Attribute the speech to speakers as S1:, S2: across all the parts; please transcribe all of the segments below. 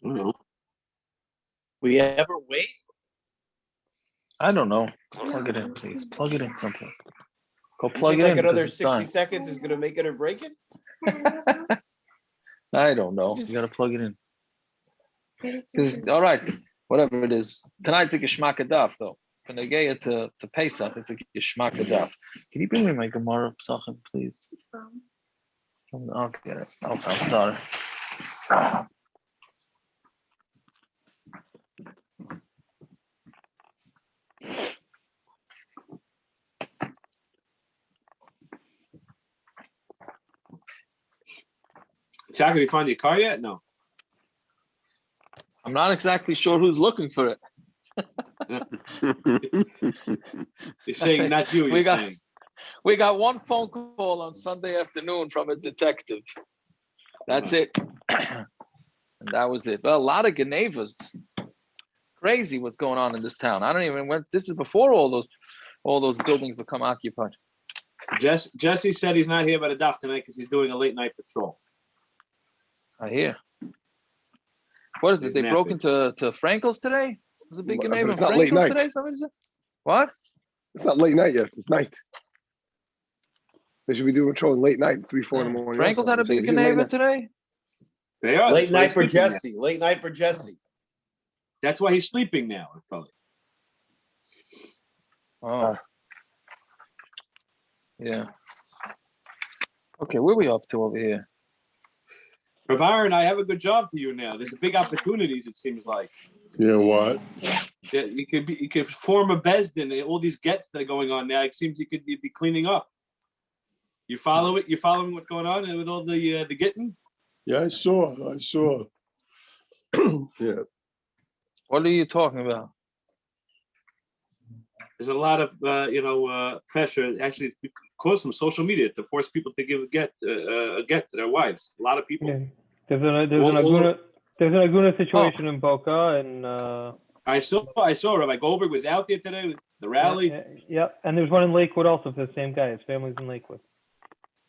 S1: Mhm. We ever wait?
S2: I don't know. Plug it in, please. Plug it in someplace. Go
S1: You
S2: plug
S1: think
S2: it in.
S1: like another
S2: because it's
S1: 60
S2: done.
S1: seconds is gonna make it or break it?
S2: I don't know. You gotta plug it in. 'Cause, all right, whatever it is. Tonight's a Geshmak Daf, though. When they get to Pesach, it's a Geshmak Daf. Can you bring me my Gemara Pesachim, please? I'll get it. I'm sorry.
S3: Chuck, have you found your car yet? No.
S2: I'm not exactly sure who's looking for it.
S3: You're saying not you. You're saying.
S2: We got one phone call on Sunday afternoon from a detective. That's it. And that was it. Well, a lot of Genevas. Crazy what's going on in this town. I don't even went. This is before all those buildings become occupied.
S3: Jesse said he's not here by the Daf tonight because he's doing a late night patrol.
S2: I hear. What is it? They broke into Frankel's today? There's a big Geneva in Frankel's today? Somebody said? What?
S4: It's not late night yet. It's night. They should be doing patrol late night, 3, 4 in the morning.
S2: Frankel's had a big Geneva today?
S3: They are.
S1: Late night for Jesse. Late night for Jesse.
S3: That's why he's sleeping now. Probably.
S2: Oh. Yeah. Okay, where are we up to over here?
S3: Aaron, I have a good job for you now. There's a big opportunities, it seems like.
S4: Yeah, what?
S3: Yeah, you could form a Besdin. All these gets that are going on now. It seems you could be cleaning up. You follow it? You following what's going on with all the getting?
S4: Yeah, I saw. Yeah.
S2: What are you talking about?
S3: There's a lot of pressure. Actually, it's because from social media to force people to give a get to their wives. A lot of people.
S5: Yeah. There's an Aguna situation in Boca, and
S3: I saw Rabbi Goldberg was out there today with the rally.
S5: Yeah, and there's one in Lakewood also for the same guy. His family's in Lakewood.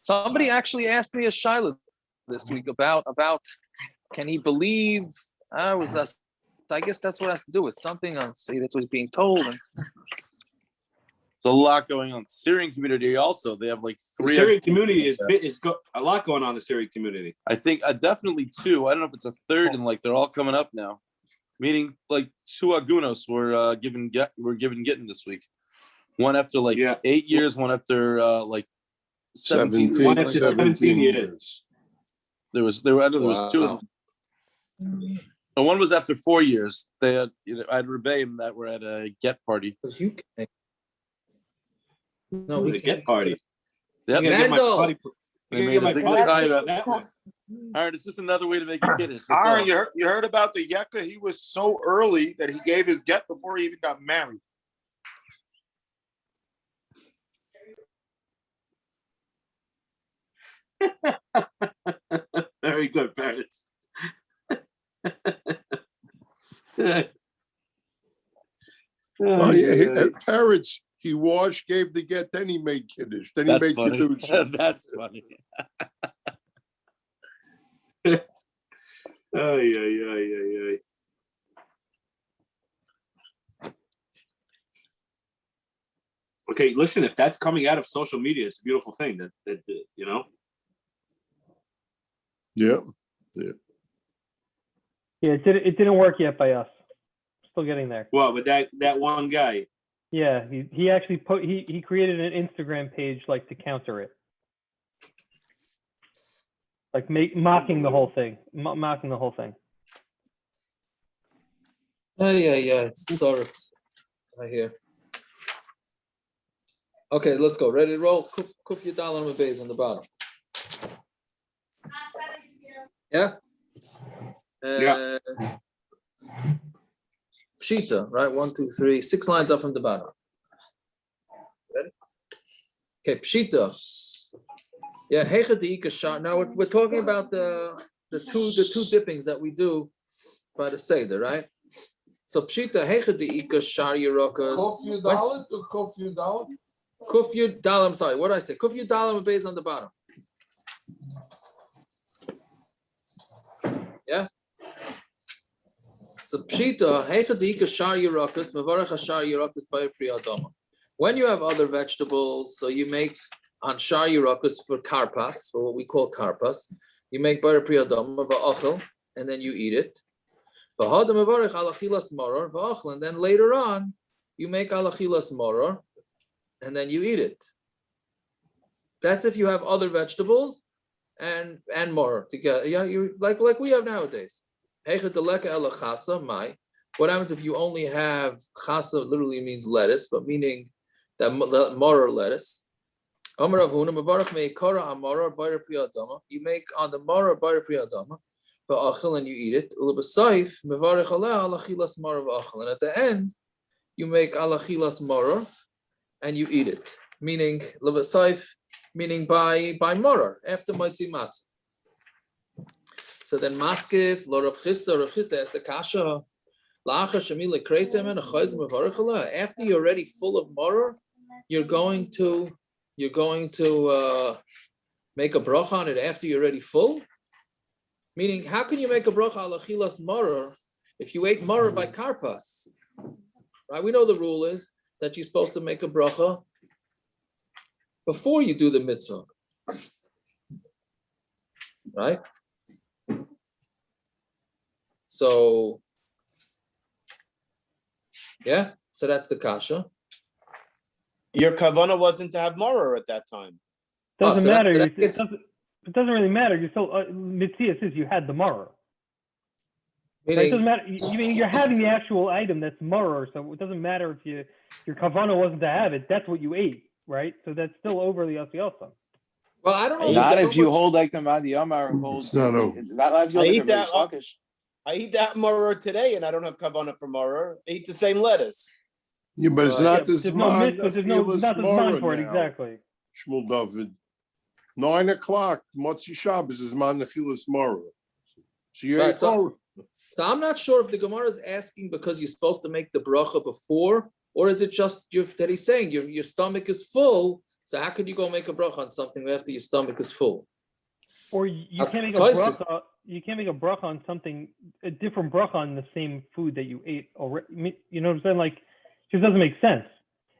S2: Somebody actually asked me a shiloh this week about can he believe? I guess that's what has to do with something on say that's what's being told. And
S6: a lot going on. Syrian community also. They have like 3.
S3: The Syrian community is a lot going on in the Syrian community.
S6: I think definitely 2. I don't know if it's a 3rd, and like they're all coming up now. Meaning like 2 agunos were given getting this week. One after 8 years. One after 17.
S3: One after 17 years.
S6: There was 2 of them. And one was after 4 years. They had I had Rebbeim that were at a get party.
S3: No, we get party.
S6: Yep.
S3: Mandel.
S6: They made a big time about that one. All right, it's just another way to make it kiddish.
S7: Aaron, you heard about the Yekka? He was so early that he gave his get before he even got married.
S3: Very good, parents.
S4: Oh, yeah, parents. He washed, gave the get, then he made kiddush. Then he made kiddush.
S6: That's funny.
S3: Ay. Okay, listen. If that's coming out of social media, it's a beautiful thing. That you know.
S4: Yeah.
S5: Yeah, it didn't work yet by us. Still getting there.
S3: Well, with that one guy.
S5: Yeah, he actually he created an Instagram page like to counter it, like mocking the whole thing, mocking the whole thing.
S8: Yeah, it's charoses right here. Okay, let's go. Ready to roll? Kuf yadaim with base on the bottom. Yeah.
S3: Yeah.
S8: Pshita, right? 1, 2, 3, 6 lines up from the bottom. Ready? Okay, Pshita. Yeah, Hechet the Ikashar. Now we're talking about the two dippings that we do by the Seder, right? So Pshita Hechet the Ikashar Yerokas.
S7: Kuf Yudalit or Kuf Yudalit?
S8: Kuf Yudalim. I'm sorry, what did I say? Kuf Yudalim base on the bottom. Yeah. So pshita, heichadika shar yirakas, mevarach shar yirakas by priyadama. When you have other vegetables, so you make on shar yirakas for karpas, for what we call karpas, you make by priyadama va'achel, and then you eat it. V'hada mevarach alachilas maror va'achel, and then later on you make alachilas maror, and then you eat it. That's if you have other vegetables and maror together. Yeah, you like we have nowadays. What happens if you only have chasa? Literally means lettuce, but meaning that maror lettuce. You make on the maror bayra priyadama, and you eat it. And at the end, you make alachilas maror and you eat it. Meaning meaning by maror after matza. So then maskif lo Rav Chisda asked the kasha. After you're already full of maror, you're going to make a bracha on it after you're already full. Meaning, how can you make a bracha al achilas maror if you ate maror by karpas? Right? We know the rule is that you're supposed to make a bracha before you do the mitzvah. Right? So, yeah, so that's the kasha.
S1: Your kavana wasn't to have maror at that time.
S5: Doesn't
S8: so
S5: matter.
S8: that
S5: It doesn't really matter. You're still nitilas is you had the maror. Right? It doesn't matter. You're having the actual item that's maror, so it doesn't matter if your kavana wasn't to have it. That's what you ate, right? So that's still over the asiyasa.
S8: Well, I don't know.
S9: Not if you hold like the Madi Yomar and hold.
S4: It's not over.
S9: Not like you
S1: I
S9: hold
S1: eat
S9: like
S1: that.
S9: a Rish Lakish.
S1: I eat that maror today, and I don't have kavana for maror. I eat the same lettuce.
S4: Yeah, but it's not this
S5: There's no mitzvah. There's not this man for it exactly.
S4: Shmuel David. 9 o'clock, Motzi Shabbos is man nechilas maror. So you ate maror.
S8: So I'm not sure if the Gemara is asking because you're supposed to make the bracha before, or is it just that he's saying your stomach is full, so how could you go make a bracha on something after your stomach is full?
S5: Or you can't make a bracha. You can't make a bracha on something, a different bracha on the same food that you ate already. You know what I'm saying? Like, it just doesn't make sense.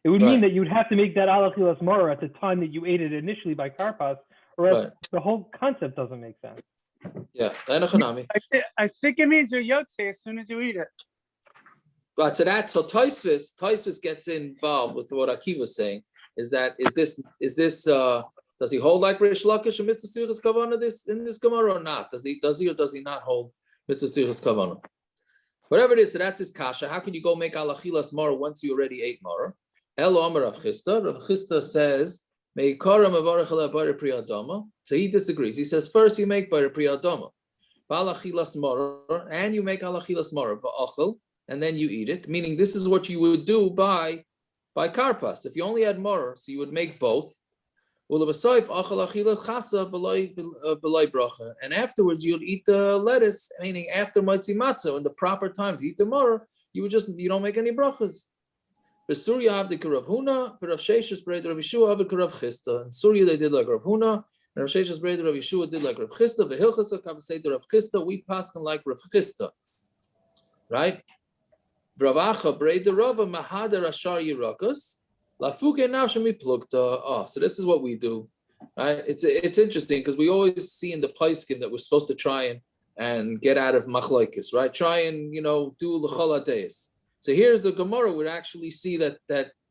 S5: It would mean that you would have to make that alachilas maror at the time that you ate it initially by karpas, or else the whole concept doesn't make sense.
S8: Yeah,
S10: I think it means you're yotze as soon as you eat it.
S8: But so Tosfos gets involved with what Akiva was saying. Is this does he hold like Rish Lakish and mitzvah sichas kavana in this Gemara or not? Does he or does he not hold mitzvah sichas kavana? Whatever it is, so that's his kasha. How can you go make alachilas maror once you already ate maror? Elo Amar Rav Chisda. Rav Chisda says, "Meikara mevarech ala bayre priyadama." So he disagrees. He says first you make bayre priyadama, alachilas maror, and you make alachilas maror va'achel, and then you eat it. Meaning this is what you would do by karpas. If you only had maror, so you would make both. And afterwards you'll eat the lettuce, meaning after matza in the proper time to eat the maror, you don't make any brachas. In Surya they did like Rav Huna, and Rav Sheshes brother Rav Yeshua did like Rav Chisda. We pass like Rav Chisda, right? Ravacha breder Rava Mahadar Ashar Yirakas. So this is what we do, right? It's interesting because we always see in the Paiskin that we're supposed to try and get out of Machlokes, right? Try and do l'chol hadayis. So here's a Gemara where we actually see that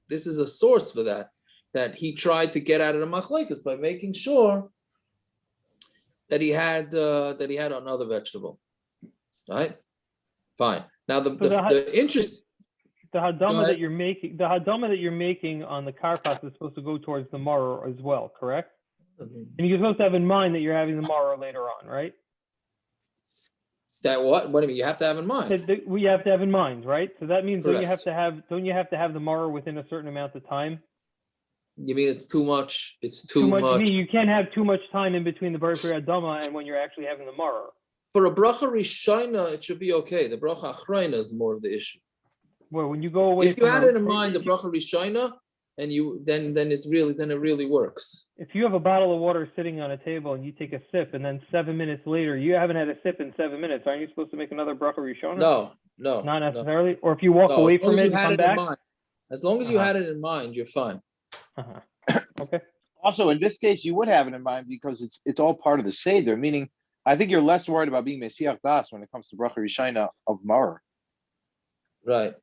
S8: this is a source for that he tried to get out of the Machlokes by making sure that he had another vegetable, right? Fine. Now the interest.
S5: The hadama that you're making on the karpas is supposed to go towards the maror as well, correct? And you're supposed to have in mind that you're having the maror later on, right?
S8: That what? What do you mean? You have to have in mind.
S5: We have to have in mind, right? So that means don't you have to have the maror within a certain amount of time?
S8: You mean it's too much? It's too much.
S5: I mean, you can't have too much time in between the bar adama and when you're actually having the maror.
S8: For a bracha rishayna, it should be okay. The bracha achrayna is more of the issue.
S5: Well, when you go away,
S8: if you had it in mind, the bracha rishayna, and then it really works.
S5: If you have a bottle of water sitting on a table and you take a sip, and then 7 minutes later you haven't had a sip in 7 minutes, aren't you supposed to make another bracha rishayna?
S8: No, No,
S5: Not
S8: no.
S5: necessarily. Or if you walk
S8: No,
S5: away
S8: as long
S5: from
S8: as
S5: it
S8: you
S5: and
S8: had
S5: come
S8: it in
S5: back.
S8: mind. As long as you
S5: Uh-huh.
S8: had it in mind, you're fine.
S5: Okay.
S9: Also, in this case, you would have it in mind because it's all part of the Seder, meaning I think you're less worried about being Mesiach Das when it comes to Bracha Rishayna of Maror.
S8: Right.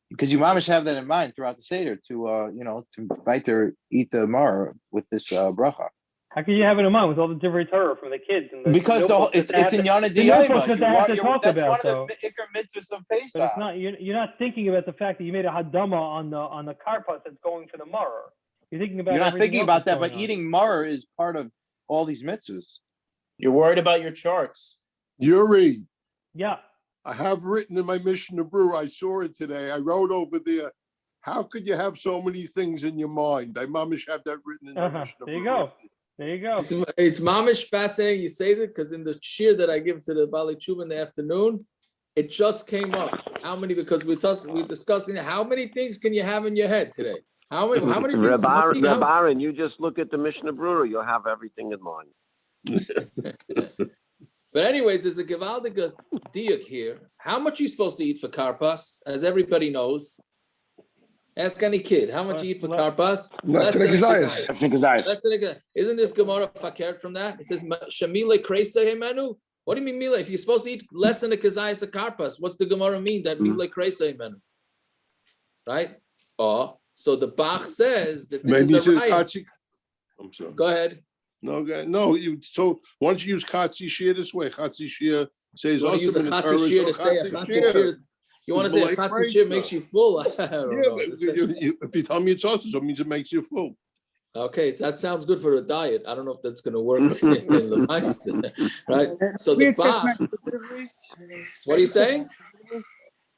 S9: Because you mamish have that in mind throughout the Seder to to invite her eat the Maror with this bracha.
S5: How can you have it in mind with all the different Torah from the kids and the
S9: Because
S5: notebooks
S9: it's in Yana
S5: the notebooks that
S9: Diyama.
S5: they have to talk
S9: That's
S5: about,
S9: one of the Iker mitzvahs of Pesach.
S5: But it's not. You're not thinking about the fact that you made a hadama on the karpas that's going to the maror. You're thinking about.
S9: You're not
S5: everything
S9: thinking
S5: else
S9: about
S5: that's
S9: that, but
S5: going on.
S9: eating Maror is part of all these mitzvahs.
S1: You're worried about your charts.
S4: Yuri,
S5: Yeah.
S4: I have written in my Mishnah Brew, I saw it today. I wrote over there, how could you have so many things in your mind? I mamish have that written in my Mishnah
S5: There you
S4: Brew.
S5: go. There you go.
S8: It's mamish fascinating you say that because in the shir that I give to the Bali Tshuva in the afternoon, it just came up. How many? Because we're discussing how many things can you have in your head today? How many things?
S11: Rabaran, you just look at the Mishnah Brewer, you'll have everything in mind.
S8: But anyways, there's a gewaldige diuk here. How much are you supposed to eat for karpas? As everybody knows. Ask any kid, how much you eat for karpas?
S12: Less than a kazayas.
S8: Less than a kazayas. Isn't this Gemara fakert from that? It says, Shamile kresa hemenu. What do you mean, Mila? If you're supposed to eat less than a kazayas of karpas, what's the Gemara mean that Mile kresa hemenu? Right? Oh, so the Bach says that this
S4: Maybe
S8: is a
S4: Katsi. I'm sorry.
S8: Go ahead.
S4: No. So why don't you use Katsi Shir this way? Katsi Shir says
S8: You want to use a Chatzi Shir to say a Chatzi Shir. You want to say a Chatzi Shir makes you full? I don't know.
S4: If you tell me it's sausage, it means it makes you full.
S8: Okay, that sounds good for a diet. I don't know if that's going to work in the Meister, right? So the Bach, what are you saying?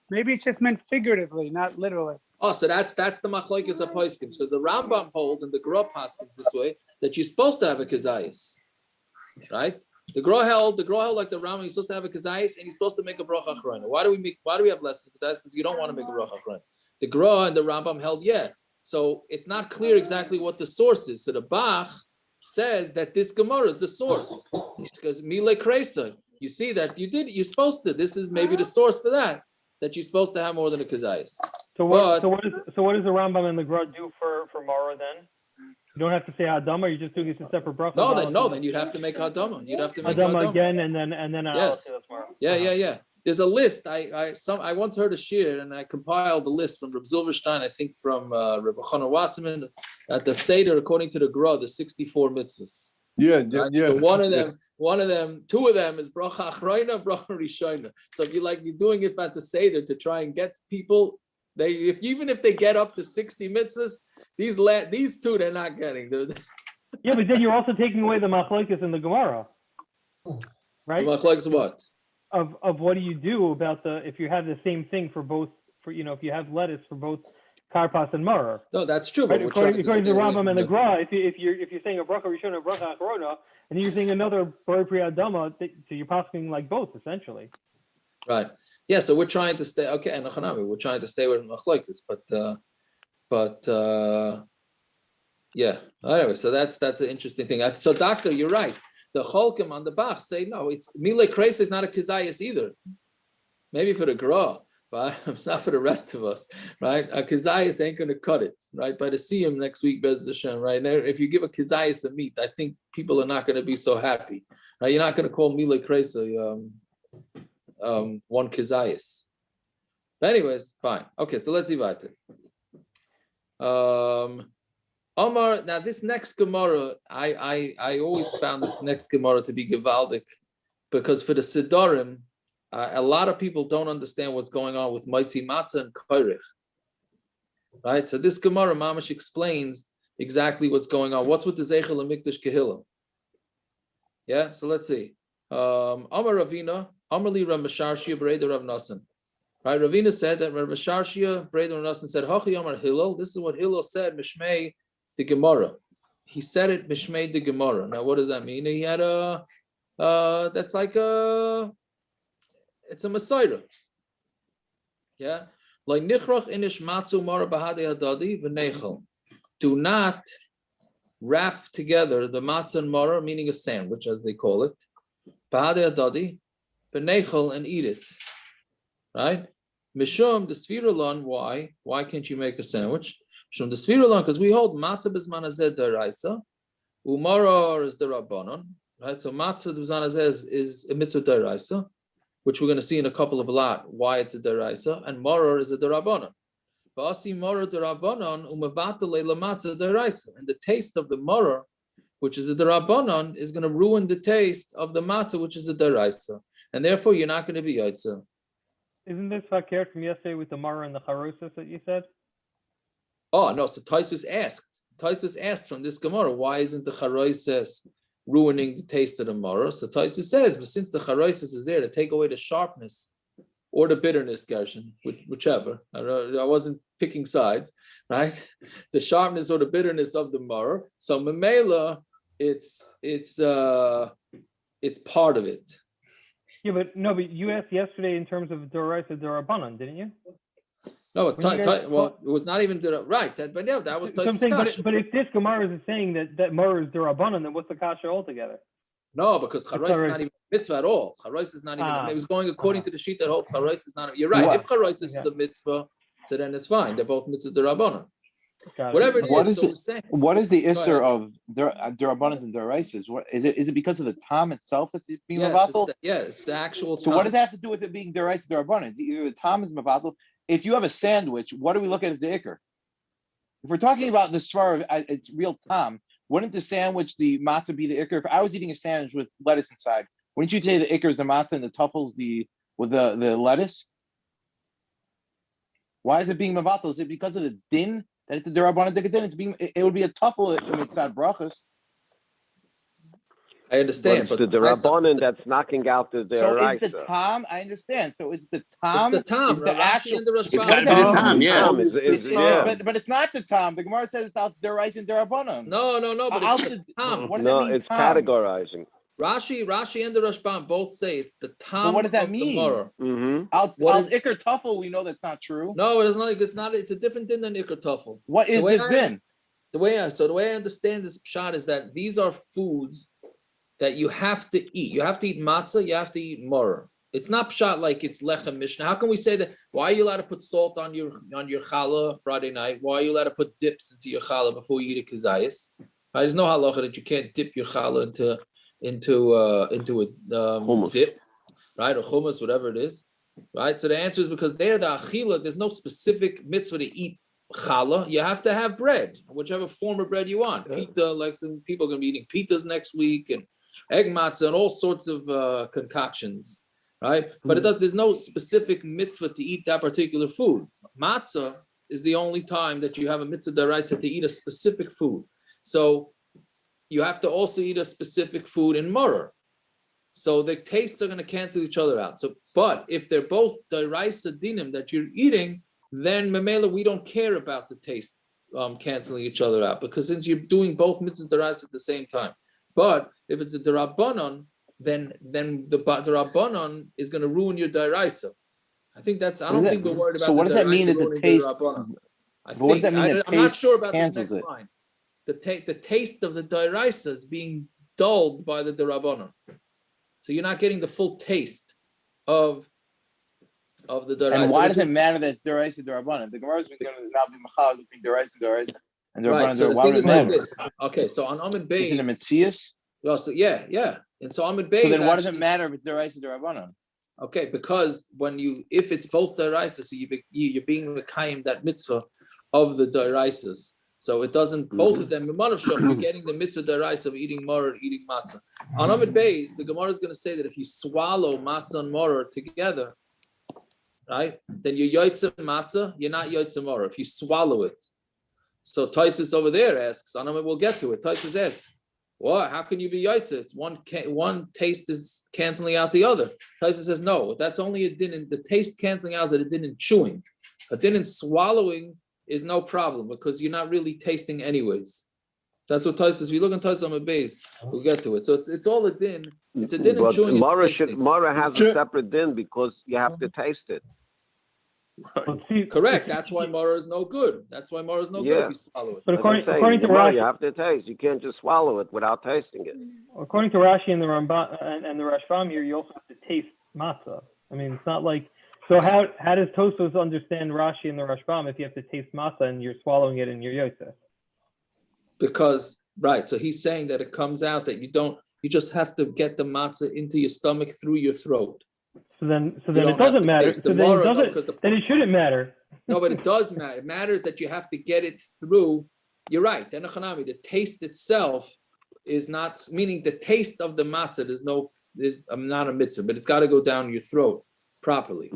S10: Maybe it's just meant figuratively, not literally.
S8: Oh, so that's the Machlokes of Pesachim, because the Rambam holds and the Gra paskins this way that you're supposed to have a kazayis, right? The Gra held like the Rambam. You're supposed to have a kazayis and you're supposed to make a bracha achrona. Why do we have less kazayis? Because you don't want to make a bracha achrona. The Gra and the Rambam held So it's not clear exactly what the source is. So the Bach says that this Gemara is the source because Mile Kresa. You see that you're supposed to. This is maybe the source for that you're supposed to have more than a kazayis.
S5: So what does the Rambam and the Gra do for Maror then? You don't have to say Hadama. You're just doing it a separate bracha.
S8: Then you'd have to make Hadama. You'd have to make
S5: Hadama again, and then
S8: yes. Yeah. There's a list. I once heard a shir and I compiled the list from Reb Zilverstein. I think from Reb Chana Wasserman at the Seder according to the Gra, the 64 mitzvahs.
S4: Yeah.
S8: So two of them is bracha achrona, bracha rishona. So if you're doing it at the Seder to try and get people, even if they get up to 60 mitzvahs, these two they're not getting.
S5: Yeah, but then you're also taking away the machlokes in the Gemara, right?
S8: The machlokes what?
S5: Of what do you do about if you have the same thing for both if you have lettuce for both karpas and maror?
S8: No, that's true.
S5: Right? According to the Rambam and the Gra, if you're saying a bracha rishona, a bracha achrona, and then you're saying another bar priyadama, so you're passing like both essentially.
S8: Right. Yeah. So we're trying to stay. Okay, and we're trying to stay with machlokes, but yeah. Anyway, so that's an interesting thing. So, doctor, you're right. The Cholkim on the Bach say no. It's Mile Kresa is not a kazayas either. Maybe for the Gra, but it's not for the rest of us, right? A kazayas ain't going to cut it, right? By the Siyum next week, Bez Hashem, right? Now, if you give a kazayas a meat, I think people are not going to be so happy, right? You're not going to call Mile Kresa one kazayas. But anyways, fine. Okay, so let's evaluate it. Omar, now this next Gemara, I always found this next Gemara to be gewaldic, because for the Sidorim, a lot of people don't understand what's going on with Maitzi Matzah and Koirich. Right? So this Gemara, Mamash explains exactly what's going on. What's with the Zeichel and Mikdash Kehillah? Yeah, so let's see. Amar Ravina, Amar Li Rav Mesharshia Bereda Rav Nasan. Right, Ravina said that Rav Mesharshia Bereda Rav Nasan said, Hachi Amar Hillel. This is what Hillel said, Mishmei the Gemara. He said it Mishmei the Gemara. Now, what does that mean? He had that's like it's a Messiah. Yeah. Like Nichrach inish matzu mara bahadi hadadi v'nechel. Do not wrap together the matzah and mara, meaning a sandwich, as they call it, bahadi hadadi, v'nechel, and eat it. Right? Mishum the sfirulon. Why? Why can't you make a sandwich? Mishum the sfirulon, because we hold matza b'zman hazeh deraisa, umaror is the rabbanon. Right. So matza b'zman hazeh is a mitzvah deraisa, which we're going to see in a couple of lot why it's a deraisa, and maror is a derabbanon. Ba'asi maror derabbanon umevatale lamatza deraisa, and the taste of the maror, which is a derabbanon, is going to ruin the taste of the matzah, which is a deraisa, and therefore you're not going to be yaitza.
S5: Isn't this fakir from yesterday with the maror and the charoses that you said?
S8: Oh no! So Taisus asked from this Gemara, why isn't the charoses ruining the taste of the maror? So Taisus says, but since the charoses is there to take away the sharpness or the bitterness, Gershon, whichever. I wasn't picking sides, right? The sharpness or the bitterness of the maror. So memela, it's part of it.
S5: Yeah, but you asked yesterday in terms of Doraisa Dorabanan, didn't you?
S8: No, it was not even right. But yeah, that was Taisus kasha.
S5: But if this Gemara is saying that maror is Dorabanan, then what's the kasha altogether?
S8: No, because charoses is not even a mitzvah at all. Charoses is not even. It was going according to the sheet that holds charoses is not. You're right. If charoses is a mitzvah, so then it's fine. They're both mitzvah derabanan. Whatever it is.
S9: What is the isser of derabanan and deraises? What is it? Is it because of the tom itself that's being mevatel?
S8: It's the actual.
S9: So what does that have to do with it being deraises derabanan? Either the tom is mevatel. If you have a sandwich, what do we look at as the ikr? If we're talking about the svar, it's real tom. Wouldn't the sandwich, the matzah, be the ikr? If I was eating a sandwich with lettuce inside, wouldn't you say the ikr is the matzah and the tuffles with the lettuce? Why is it being mevatel? Is it because of the din that it's the derabanan din? It would be a tuffle mitzad brachas.
S8: I understand,
S11: but it's the derabanan that's knocking out the deraisa.
S9: So it's the tom. I understand. So it's the tom.
S8: It's the tom.
S9: The actual.
S12: It's got to be the tom. Yeah.
S9: But it's not the tom. The Gemara says it's out deraisa and derabanan.
S8: No. But it's the tom.
S9: What does that mean?
S11: It's categorizing.
S8: Rashi and the Rashbam both say it's the tom.
S9: But what does that mean? Out ikr tuffle, we know that's not true.
S8: No, it's not. It's not. It's a different din than ikr tuffle.
S9: What is this din?
S8: The way I understand this pshat is that these are foods that you have to eat. You have to eat matzah. You have to eat maror. It's not pshat like it's lechem mishnah. How can we say that? Why are you allowed to put salt on your challah Friday night? Why are you allowed to put dips into your challah before you eat a kazayis? There's no halacha that you can't dip your challah into a dip, right, or hummus, whatever it is, right? So the answer is because there the achila, there's no specific mitzvah to eat challah. You have to have bread, whichever form of bread you want. Pita, like some people are going to be eating pitas next week, and egg matzah, and all sorts of concoctions, right? But there's no specific mitzvah to eat that particular food. Matzah is the only time that you have a mitzvah deraisa to eat a specific food. So you have to also eat a specific food in maror. So the tastes are going to cancel each other out. So, but if they're both deraisa dinim that you're eating, then memela, we don't care about the taste canceling each other out, because since you're doing both mitzvahs deraisa at the same time. But if it's a derabanan, then the derabanan is going to ruin your deraisa. I think that's. I don't think we're worried about.
S9: So what does that mean that the taste?
S8: I'm not sure about this next line. The taste of the deraisa is being dulled by the derabanan, so you're not getting the full taste of the deraisa.
S9: And why does it matter that it's deraisa derabanan? The Gemara is going to now be machal between deraisa and deraisa.
S8: Right. So the thing is like this. Okay, so on Amud Beis,
S9: is it a mitzias?
S8: Well, so yeah. And so Amud Beis.
S9: So then, what does it matter if it's deraisa derabanan?
S8: Okay, because if it's both deraisa, so you're being mekayim that mitzvah of the deraisas. So it doesn't, both of them, you're getting the mitzvah deraisa of eating maror, eating matzah. On Amud Beis, the Gemara is going to say that if you swallow matzah and maror together, right, then you're yotzeh matzah, you're not yotzeh maror, if you swallow it. So Taisus over there asks, we'll get to it. Taisus asks, what? How can you be yotzeh? It's one taste is canceling out the other. Taisus says, no, that's only a din in the taste canceling out is a din in chewing. A din in swallowing is no problem because you're not really tasting anyways. That's what Taisus. We look on Taisus on the base. We'll get to it. So it's all a din. It's a din in chewing.
S11: Maror has a separate din because you have to taste it.
S8: Correct. That's why maror is no good. That's why maror is no good if you swallow it.
S5: But according to Rashi,
S11: you have to taste. You can't just swallow it without tasting it.
S5: According to Rashi and the Rambam and the Rashbam here, you also have to taste matzah. I mean, it's not like So how does Tosfos understand Rashi and the Rashbam if you have to taste matzah and you're swallowing it in your yosef?
S8: Because right, so he's saying that it comes out that you just have to get the matzah into your stomach through your throat.
S5: So then it doesn't matter. So then it shouldn't matter.
S8: No, but it does matter. It matters that you have to get it through. You're right. Then the taste itself is not, meaning the taste of the matzah is not a mitzvah, but it's got to go down your throat properly,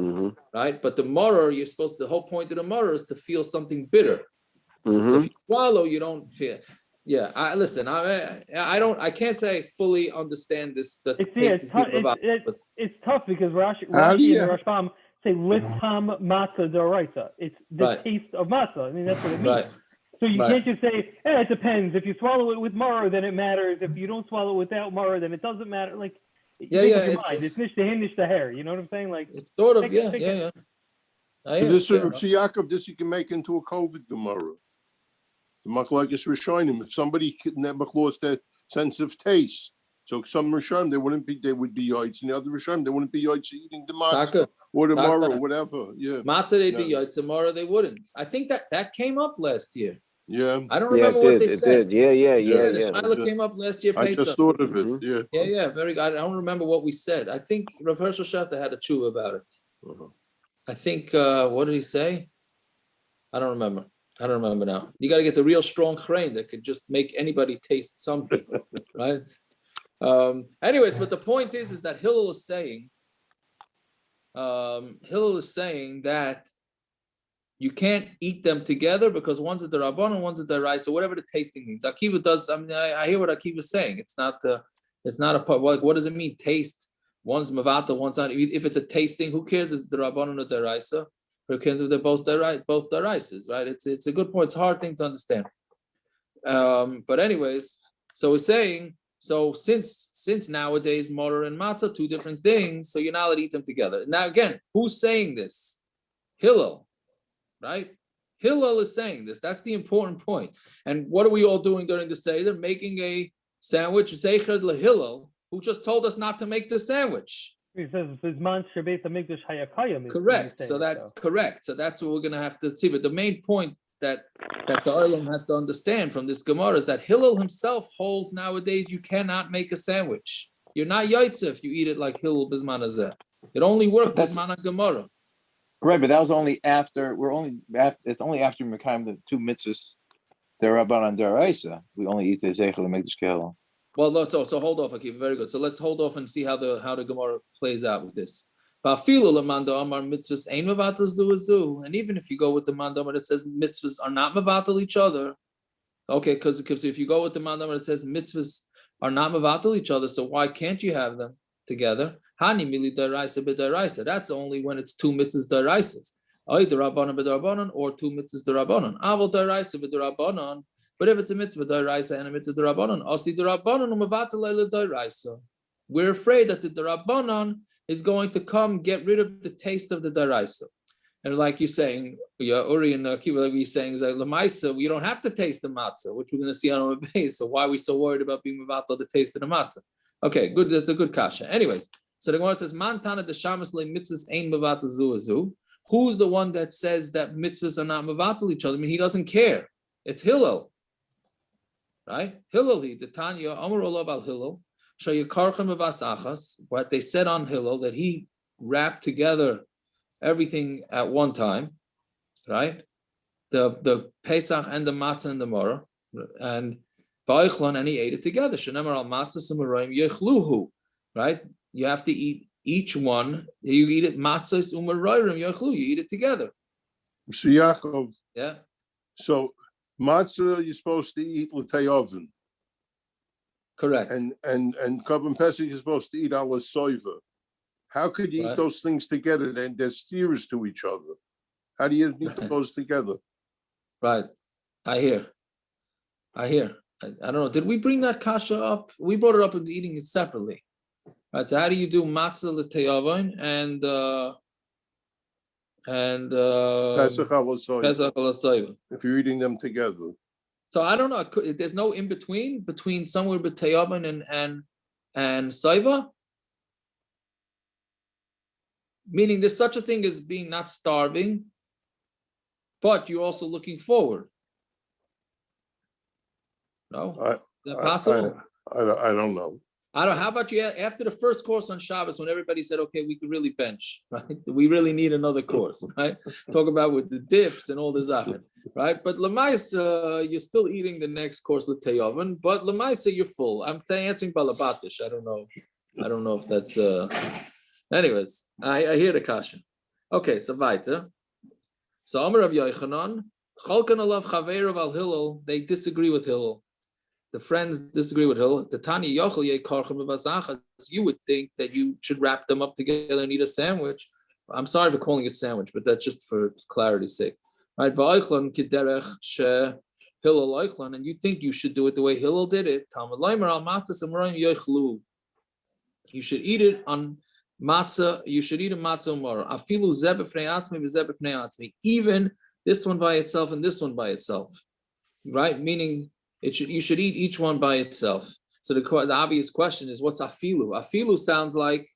S8: right? But the maror, the whole point of the maror is to feel something bitter. So if you swallow, you don't feel. Yeah, I can't say I fully understand this.
S5: It's tough because Rashi and the Rashbam say litam matzah d'oraisa. It's the taste of matzah. I mean, that's what it means.
S8: Right.
S5: So you can't just say, it depends. If you swallow it with maror, then it matters. If you don't swallow it without maror, then it doesn't matter. Like, it's nish the hin, nish the hair. You know what I'm saying? Like,
S8: it's sort of, yeah.
S4: This Yaakov, you can make into a COVID gemara. The Machlokes Rishonim, if somebody never lost their sense of taste, so some Rishonim they would be yoitz, and the other Rishonim they wouldn't be yoitz eating the matzah or the maror or whatever. Yeah,
S8: matzah they'd be yoitz, and maror they wouldn't. I think that came up last year.
S4: Yeah,
S8: I don't remember what they said.
S11: Yeah.
S8: The Shaila came up last year.
S4: I just thought of it.
S8: Yeah. Very good. I don't remember what we said. I think Rav Hershel Shatta had a tshuva about it. I think what did he say? I don't remember now. You got to get the real strong crane that could just make anybody taste something, right? Anyways, but the point is that Hillel is saying that you can't eat them together because one's a derabbanan and one's a deraisa, whatever the tasting means. Akiva does. I mean, I hear what Akiva is saying. It's not a part. What does it mean? Taste. One's mavata, one's not. If it's a tasting, who cares if it's derabbanan or deraisa? Who cares if they're both deraisas, right? It's a good point. It's a hard thing to understand. But anyways, so we're saying. So since nowadays maror and matzah, two different things, so you're not allowed to eat them together. Now again, who's saying this? Hillel, right? Hillel is saying this. That's the important point. And what are we all doing during the Seder? Making a sandwich. Zecher leHillel, who just told us not to make the sandwich.
S5: He says
S8: correct. So that's correct. So that's what we're going to have to see. But the main point that the Olam has to understand from this Gemara is that Hillel himself holds nowadays you cannot make a sandwich. You're not yaitza if you eat it like Hillel Bisman Hazeh. It only worked Bisman Gemara.
S9: Right, but that was only after it's only after Mekayim the two mitzvahs, Derabban and Deraisa. We only eat the Zeichel and Mikdash Kehel.
S8: Well, so hold off, Akiva. Very good. So let's hold off and see how the Gemara plays out with this. And even if you go with the mandamar that says mitzvahs are not mevatel each other, okay, because if you go with the mandamar that says mitzvahs are not mevatel each other, so why can't you have them together? Hani mili deraisa b'deraisa. That's only when it's two mitzvahs deraisas. Either rabbanon b'derabanan or two mitzvahs derabanan. Avol deraisa b'derabanan. But if it's a mitzvah deraisa and a mitzvah derabanan, asi derabanan u'mevatel leila deraisa. We're afraid that the derabanan is going to come get rid of the taste of the deraisa. And like you're saying, Uri and Akiva, like you're saying, is that lemaisa, we don't have to taste the matzah, which we're going to see on our base. So why are we so worried about being mevatel the taste of the matzah? Okay, good. That's a good kasha. Anyways, so the Gemara says, "Man tana de shamas le mitzvahs ein mevatel zu zu." Who's the one that says that mitzvahs are not mevatel each other? I mean, he doesn't care. It's Hillel, right? Hillel, the Tanya Amar Olav al Hillel. What they said on Hillel that he wrapped together everything at one time, right? The Pesach and the matzah and the maror, and he ate it together. Right? You have to eat each one. You eat it matzahs umaroirim yechlu. You eat it together.
S4: So Yaakov.
S8: Yeah.
S4: So matzah you're supposed to eat l'tei oven.
S8: Correct.
S4: And Korban Pesach is supposed to eat ala soiva. How could you eat those things together? Then they're steers to each other. How do you eat those together?
S8: Right. I hear. I don't know. Did we bring that kasha up? We brought it up and eating it separately. Right. So how do you do matzah l'teyavon and
S4: Pesach ala
S8: soiva?
S4: If you're eating them together.
S8: So I don't know. There's no in between somewhere between and Saiva. Meaning there's such a thing as being not starving, but you're also looking forward. No? Is that possible?
S4: I don't know.
S8: How about you after the first course on Shabbos when everybody said, okay, we could really bench, right? We really need another course, right? Talk about with the dips and all the zahid, right? But Lamaisa, you're still eating the next course with Teyovan, but Lamaisa, you're full. I'm answering Balabatish. I don't know if that's, anyways, I hear the kasha. Okay, so weiter. So Amar Rav Yochanan, Chalkan alav Chaver of Al Hillel, they disagree with Hillel. The friends disagree with Hillel. The Tani Yochel Ye Karchem B'Vazachas. You would think that you should wrap them up together and eat a sandwich. I'm sorry for calling it sandwich, but that's just for clarity's sake. Right? Va'oichlon kiderech she Hillel oichlon, and you think you should do it the way Hillel did it. Talmud Leimer al matzah samrayim yochlu. You should eat it on matzah. You should eat a matzah umar. Afilu zeh b'fnei atzmi v'zeh b'fnei atzmi. Even this one by itself and this one by itself. Right? Meaning, you should eat each one by itself. So the obvious question is, what's afilu? Afilu sounds like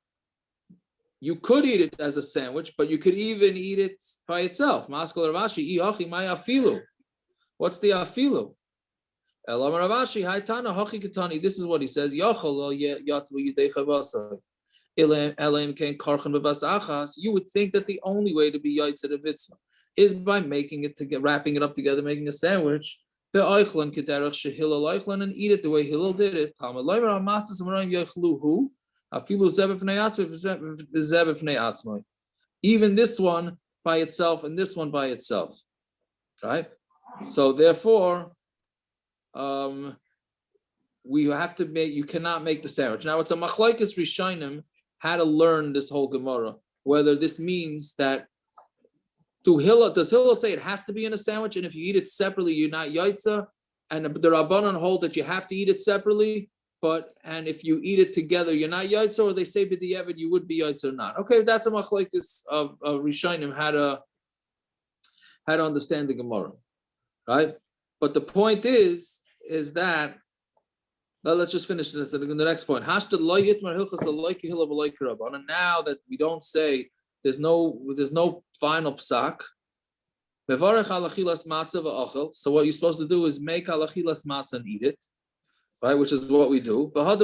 S8: you could eat it as a sandwich, but you could even eat it by itself. Maskal Ravashi, iachi my afilu. What's the afilu? Elam Ravashi, haitana hachi katani. This is what he says. Yachol yatzvu yidei chavasa. Elam kain karchan b'bas achas. You would think that the only way to be yaitz at a mitzvah is by making it together, wrapping it up together, making a sandwich. And eat it the way Hillel did it. Even this one by itself and this one by itself, right? So therefore, we have to make. You cannot make the sandwich. Now it's a Machlokes Rishonim how to learn this whole Gemara. Whether this means that. Does Hillel say it has to be in a sandwich, and if you eat it separately, you're not yaitza? And the Rabbanan hold that you have to eat it separately, and if you eat it together, you're not yaitza, or they say b'diavad you would be yaitza or not. Okay, that's a machlokes of Rishonim how to understand the Gemara, right? But the point is that let's just finish this. The next point. And now that we don't say. There's no final psak. So what you're supposed to do is make alachilas matzah and eat it, right? Which is what we do. And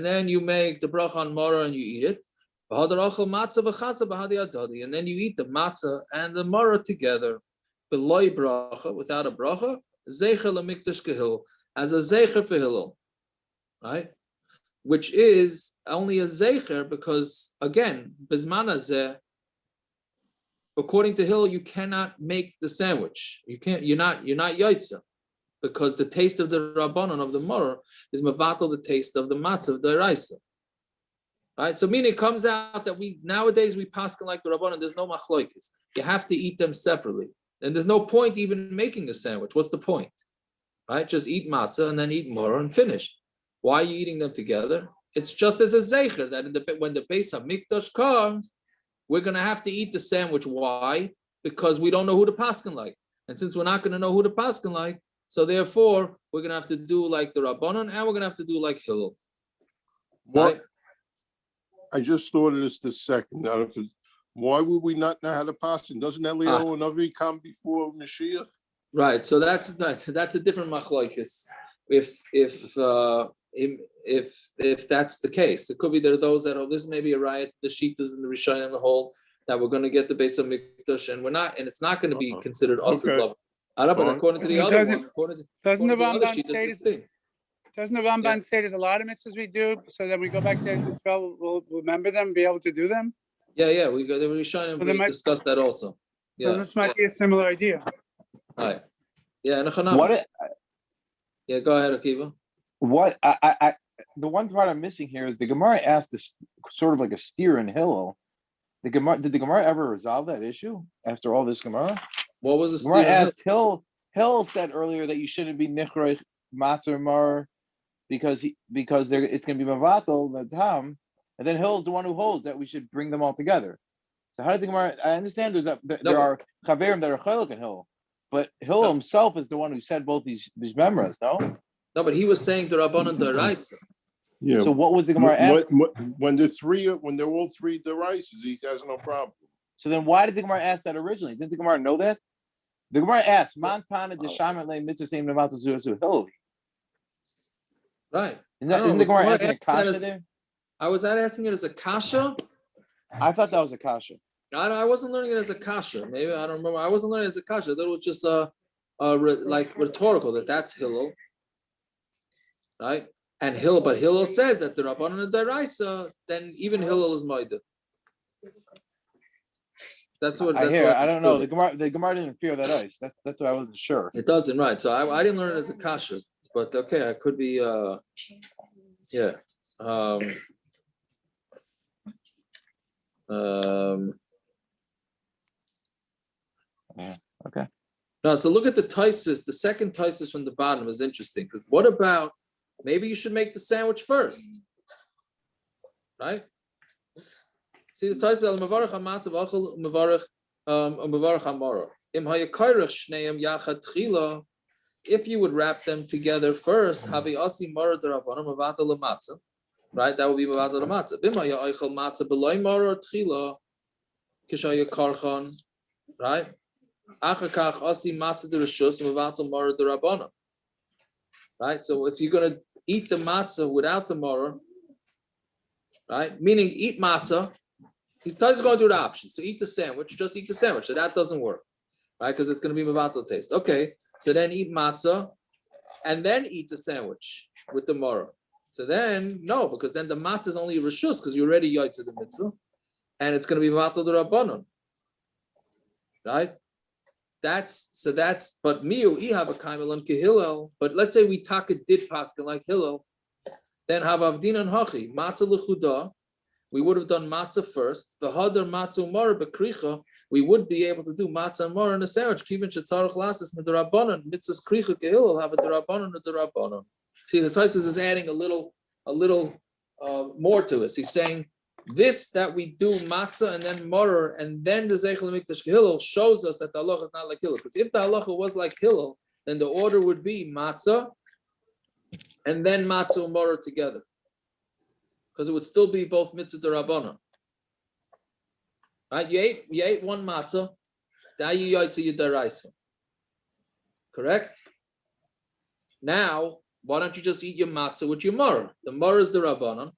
S8: then you make the bracha on maror and you eat it. And then you eat the matzah and the maror together. Without a bracha, zecher lemikdash kehil, as a zecher for Hillel, right? Which is only a zecher because, again, bizman hazeh, according to Hillel, you cannot make the sandwich. You're not yaitza, because the taste of the rabbanon of the maror is mevatel the taste of the matzah of the raisa. Right? So meaning it comes out that nowadays we paskin like the rabbanon, there's no machlokes. You have to eat them separately. And there's no point even making a sandwich. What's the point? Right? Just eat matzah and then eat maror and finish. Why are you eating them together? It's just as a zeicher that when the Beis HaMikdash comes, we're going to have to eat the sandwich. Why? Because we don't know who the paskin like. And since we're not going to know who the paskin like, so therefore, we're going to have to do like the Rabbanon and we're going to have to do like Hillel. Right?
S4: I just thought of this the second. Why would we not know how to paskin? Doesn't Eliyahu and Avi come before Mashiach?
S8: Right. So that's a different machlokes. If that's the case, it could be there are those that this may be a riot, the Shitas and the Rishonim and the whole that we're going to get the Beis HaMikdash, and we're not, and it's not going to be considered us as love. But according to the other one,
S10: doesn't the Ramban say there's a lot of mitzvahs we do, so that we go back to Israel, we'll remember them, be able to do them?
S8: Yeah, we go. The Rishonim we discussed that also. Yeah,
S10: so this might be a similar idea.
S8: All right. Yeah,
S9: go
S8: ahead, Akiva.
S9: What the one part I'm missing here is the Gemara asked this sort of like a steer in Hillel. Did the Gemara ever resolve that issue after all this Gemara?
S8: What was the steer?
S9: Gemara asked Hill said earlier that you shouldn't be nichroich matzah mar because it's going to be mavatal the tam, and then Hill's the one who holds that we should bring them all together. So how did the Gemara? I understand there are chaverim that are chaylik in Hill, but Hill himself is the one who said both these memoras. No,
S8: but he was saying the Rabbanon D'Oraisa.
S4: Yeah.
S9: So what was the Gemara asking?
S4: When they're all three derises, he has no problem.
S9: So then why did the Gemara ask that originally? Didn't the Gemara know that? The Gemara asked, Montana de Shaman lay mitzvahs named Navato Zuzu Hillel.
S8: Right.
S9: Isn't the Gemara asking a kasha there?
S8: I was asking it as a kasha.
S9: I thought that was a kasha.
S8: I wasn't learning it as a kasha. Maybe I don't remember. I wasn't learning it as a kasha. That was just like rhetorical. That's Hillel, right? And Hillel says that the Rabbanan and the Daraisa, then even Hillel is Maida. That's what
S9: I hear. I don't know. The Gemara didn't fear that ice. That's what I wasn't sure.
S8: It doesn't, right? So I didn't learn it as a kasha, but okay, I could be. Yeah.
S9: Yeah. Okay.
S8: Now, so look at the Taisus. The second Taisus from the bottom is interesting because what about maybe you should make the sandwich first, right? See the Taisus al Mavarach Hamatzav Achel Mavarach Mavarach Maror. Im Hayakairach Shneim Yachad Tchila. If you would wrap them together first, Havi Asi Maror Derabanim Mavata Lamatza, right? That would be Mavata Lamatza. Bim Hayachel Matza Beloy Maror Tchila Kishaya Karchan, right? Achakach Asi Matza Dereshus Mavata Maror Derabana. Right? So if you're gonna eat the matzah without the maror, right? Meaning eat matzah. He's going to do the option. So eat the sandwich, just eat the sandwich. So that doesn't work, right? Because it's going to be mavatal taste. Okay, so then eat matzah and then eat the sandwich with the maror. So then, no, because then the matzah is only a reshus because you already yaitz the mitzvah and it's going to be mavatal the rabbanon, right? But miu have a kaimelan kehillel. But let's say we taka did paskin like Hillel, then have avdin and hachi matzah lechuda. We would have done matzah first. The hadar matzah umar bekricha. We would be able to do matzah and mar in a sandwich. Kivin shetzarich lasses midarabanan mitzvahs kricha kehillel have a darabanan or darabanan. See, the Taisus is adding a little more to it. He's saying this that we do matzah and then maror and then the zeichel mikdash Hillel shows us that the halacha is not like Hillel. Because if the halacha was like Hillel, then the order would be matzah and then matzah and maror together, because it would still be both mitzvah d'Rabbanan. Right? You ate one matzah, now you yaitza your daraisa. Correct? Now, why don't you just eat your matzah with your maror? The maror is the Rabbanan.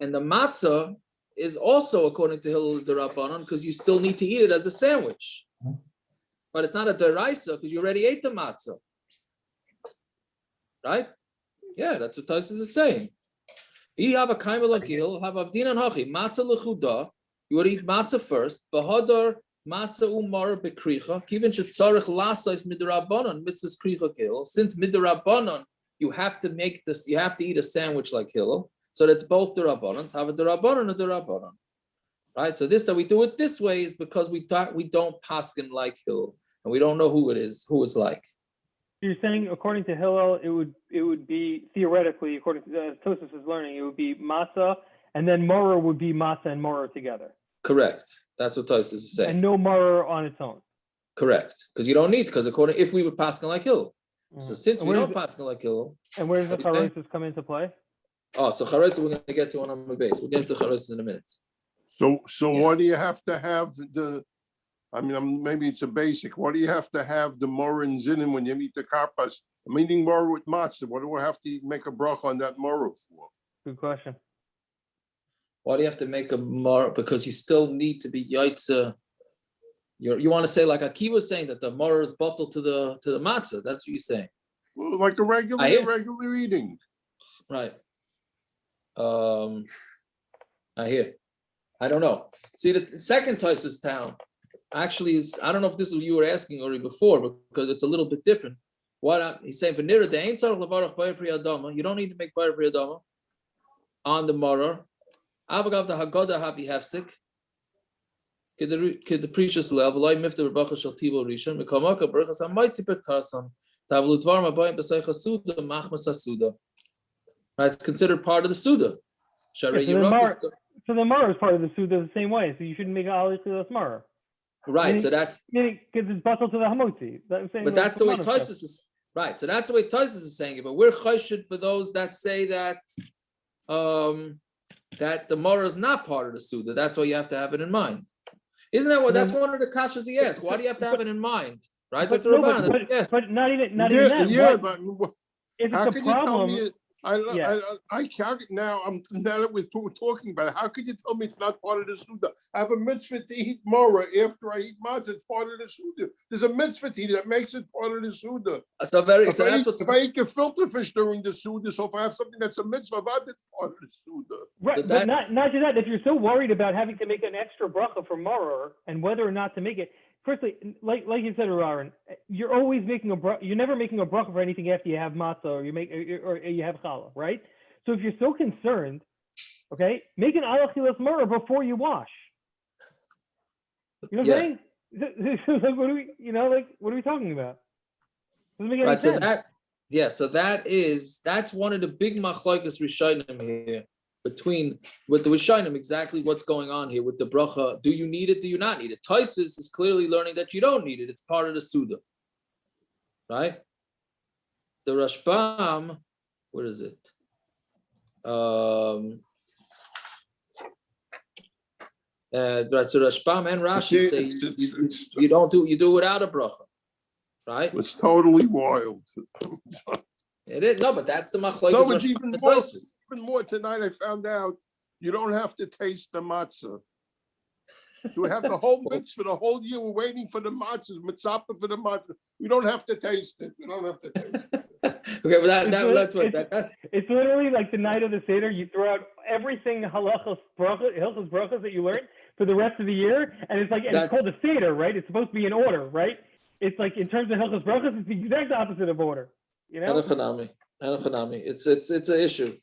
S8: And the matzah is also, according to Hillel, the Rabbanon, because you still need to eat it as a sandwich. But it's not a deraisa because you already ate the matzah. Right? Yeah, that's what Taisus is saying. You have a kaimel like Hillel, have avdin and hachi, matzah lechuda. You would eat matzah first. V'hadar matzah umar bekricha. Kivin shetzarich lasais midrabanon mitzvahs kricha Hillel. Since midrabanon, you have to make this. You have to eat a sandwich like Hillel. So that's both the Rabbanans, have a Darabanan and a Darabanan. Right? So this that we do it this way is because we don't paskin like Hillel, and we don't know who it is, who it's like.
S5: You're saying according to Hillel, it would be theoretically, according to Tosis is learning, it would be matzah, and then maror would be matzah and maror together.
S8: Correct. That's what Tosis is saying.
S5: And no maror on its own.
S8: Correct. Because you don't need, because if we were paskin like Hillel. So since we don't paskin like Hillel.
S5: And where does the charoses come into play?
S8: Oh, so charoses we're going to get to on the base. We'll get to charoses in a minute.
S4: So why do you have to have maybe it's a basic. Why do you have to have the maror and zinin when you eat the karpas? I'm eating maror with matzah. What do I have to make a bracha on that maror for?
S5: Good question.
S8: Why do you have to make a maror? Because you still need to be yaitza. You want to say like Akiva was saying that the maror is bottled to the matzah. That's what you're saying.
S4: Well, like a regular eating.
S8: Right. I hear. I don't know. See, the second Taisus town actually is, I don't know if this is what you were asking already before, because it's a little bit different. He's saying, you don't need to make bayar priyadama on the maror. Avagav the Haggadah havi hefsik. Kid the precious level, I mifta rebacha shel tibo rishon, mekamaka berachas hamaitzi petarsan, tavlu dvar mabayim b'seicha suda, machmas hasuda. Right, it's considered part of the Suda.
S5: So the maror is part of the Suda the same way, so you shouldn't make an aliyah to the maror.
S8: Right, so that's
S5: because it's bottled to the hamotzi.
S8: But that's the way Taisus is. Right, so that's the way Taisus is saying it. But we're chayshid for those that say that that the Maror is not part of the Suda. That's why you have to have it in mind. Isn't that what? That's one of the kashas he asked. Why do you have to have it in mind? Right? That's
S5: But,
S8: Rabban.
S5: but,
S8: Yes.
S5: but not even that.
S4: But
S5: If
S4: how
S5: it's a
S4: can you tell
S5: problem,
S4: me? I can't now. Now that we're talking about it, how could you tell me it's not part of the Suda? I have a mitzvah to eat Maror after I eat matzah. It's part of the Suda. There's a mitzvah to eat that makes it part of the Suda. If I eat gefilte fish during the Suda, so if I have something that's a mitzvah, it's part of the Suda.
S5: right? But not just that. If you're so worried about having to make an extra bracha for Maror and whether or not to make it, firstly, like you said, Aaron, you're always making a bracha. You're never making a bracha for anything after you have matzah or you have challah, right? So if you're so concerned, okay, make an alachilas Maror before you wash. You know what I'm saying? Like, what are we talking about? Doesn't make any sense.
S8: So that's one of the big machlokes rishonim here. With the Rishonim, exactly what's going on here with the bracha. Do you need it? Do you not need it? Tosfos is clearly learning that you don't need it. It's part of the Suda. Right? The Rashbam, what is it? So Rashbam and Rashi say you do without a bracha. Right?
S4: It's totally wild.
S8: It is but that's the machlokes.
S4: No, it's even more. Tonight I found out you don't have to taste the matzah. So we have the whole mitzvah the whole year. We're waiting for the matzah, mitzvah for the matzah. We don't have to taste it. We don't have to taste it.
S8: Okay, but
S5: it's literally like the night of the Seder. You throw out everything halachos brachas that you learned for the rest of the year, and it's called the Seder, right? It's supposed to be in order, right? It's like in terms of halachos brachas, it's the exact opposite of order. You know?
S8: It's an issue.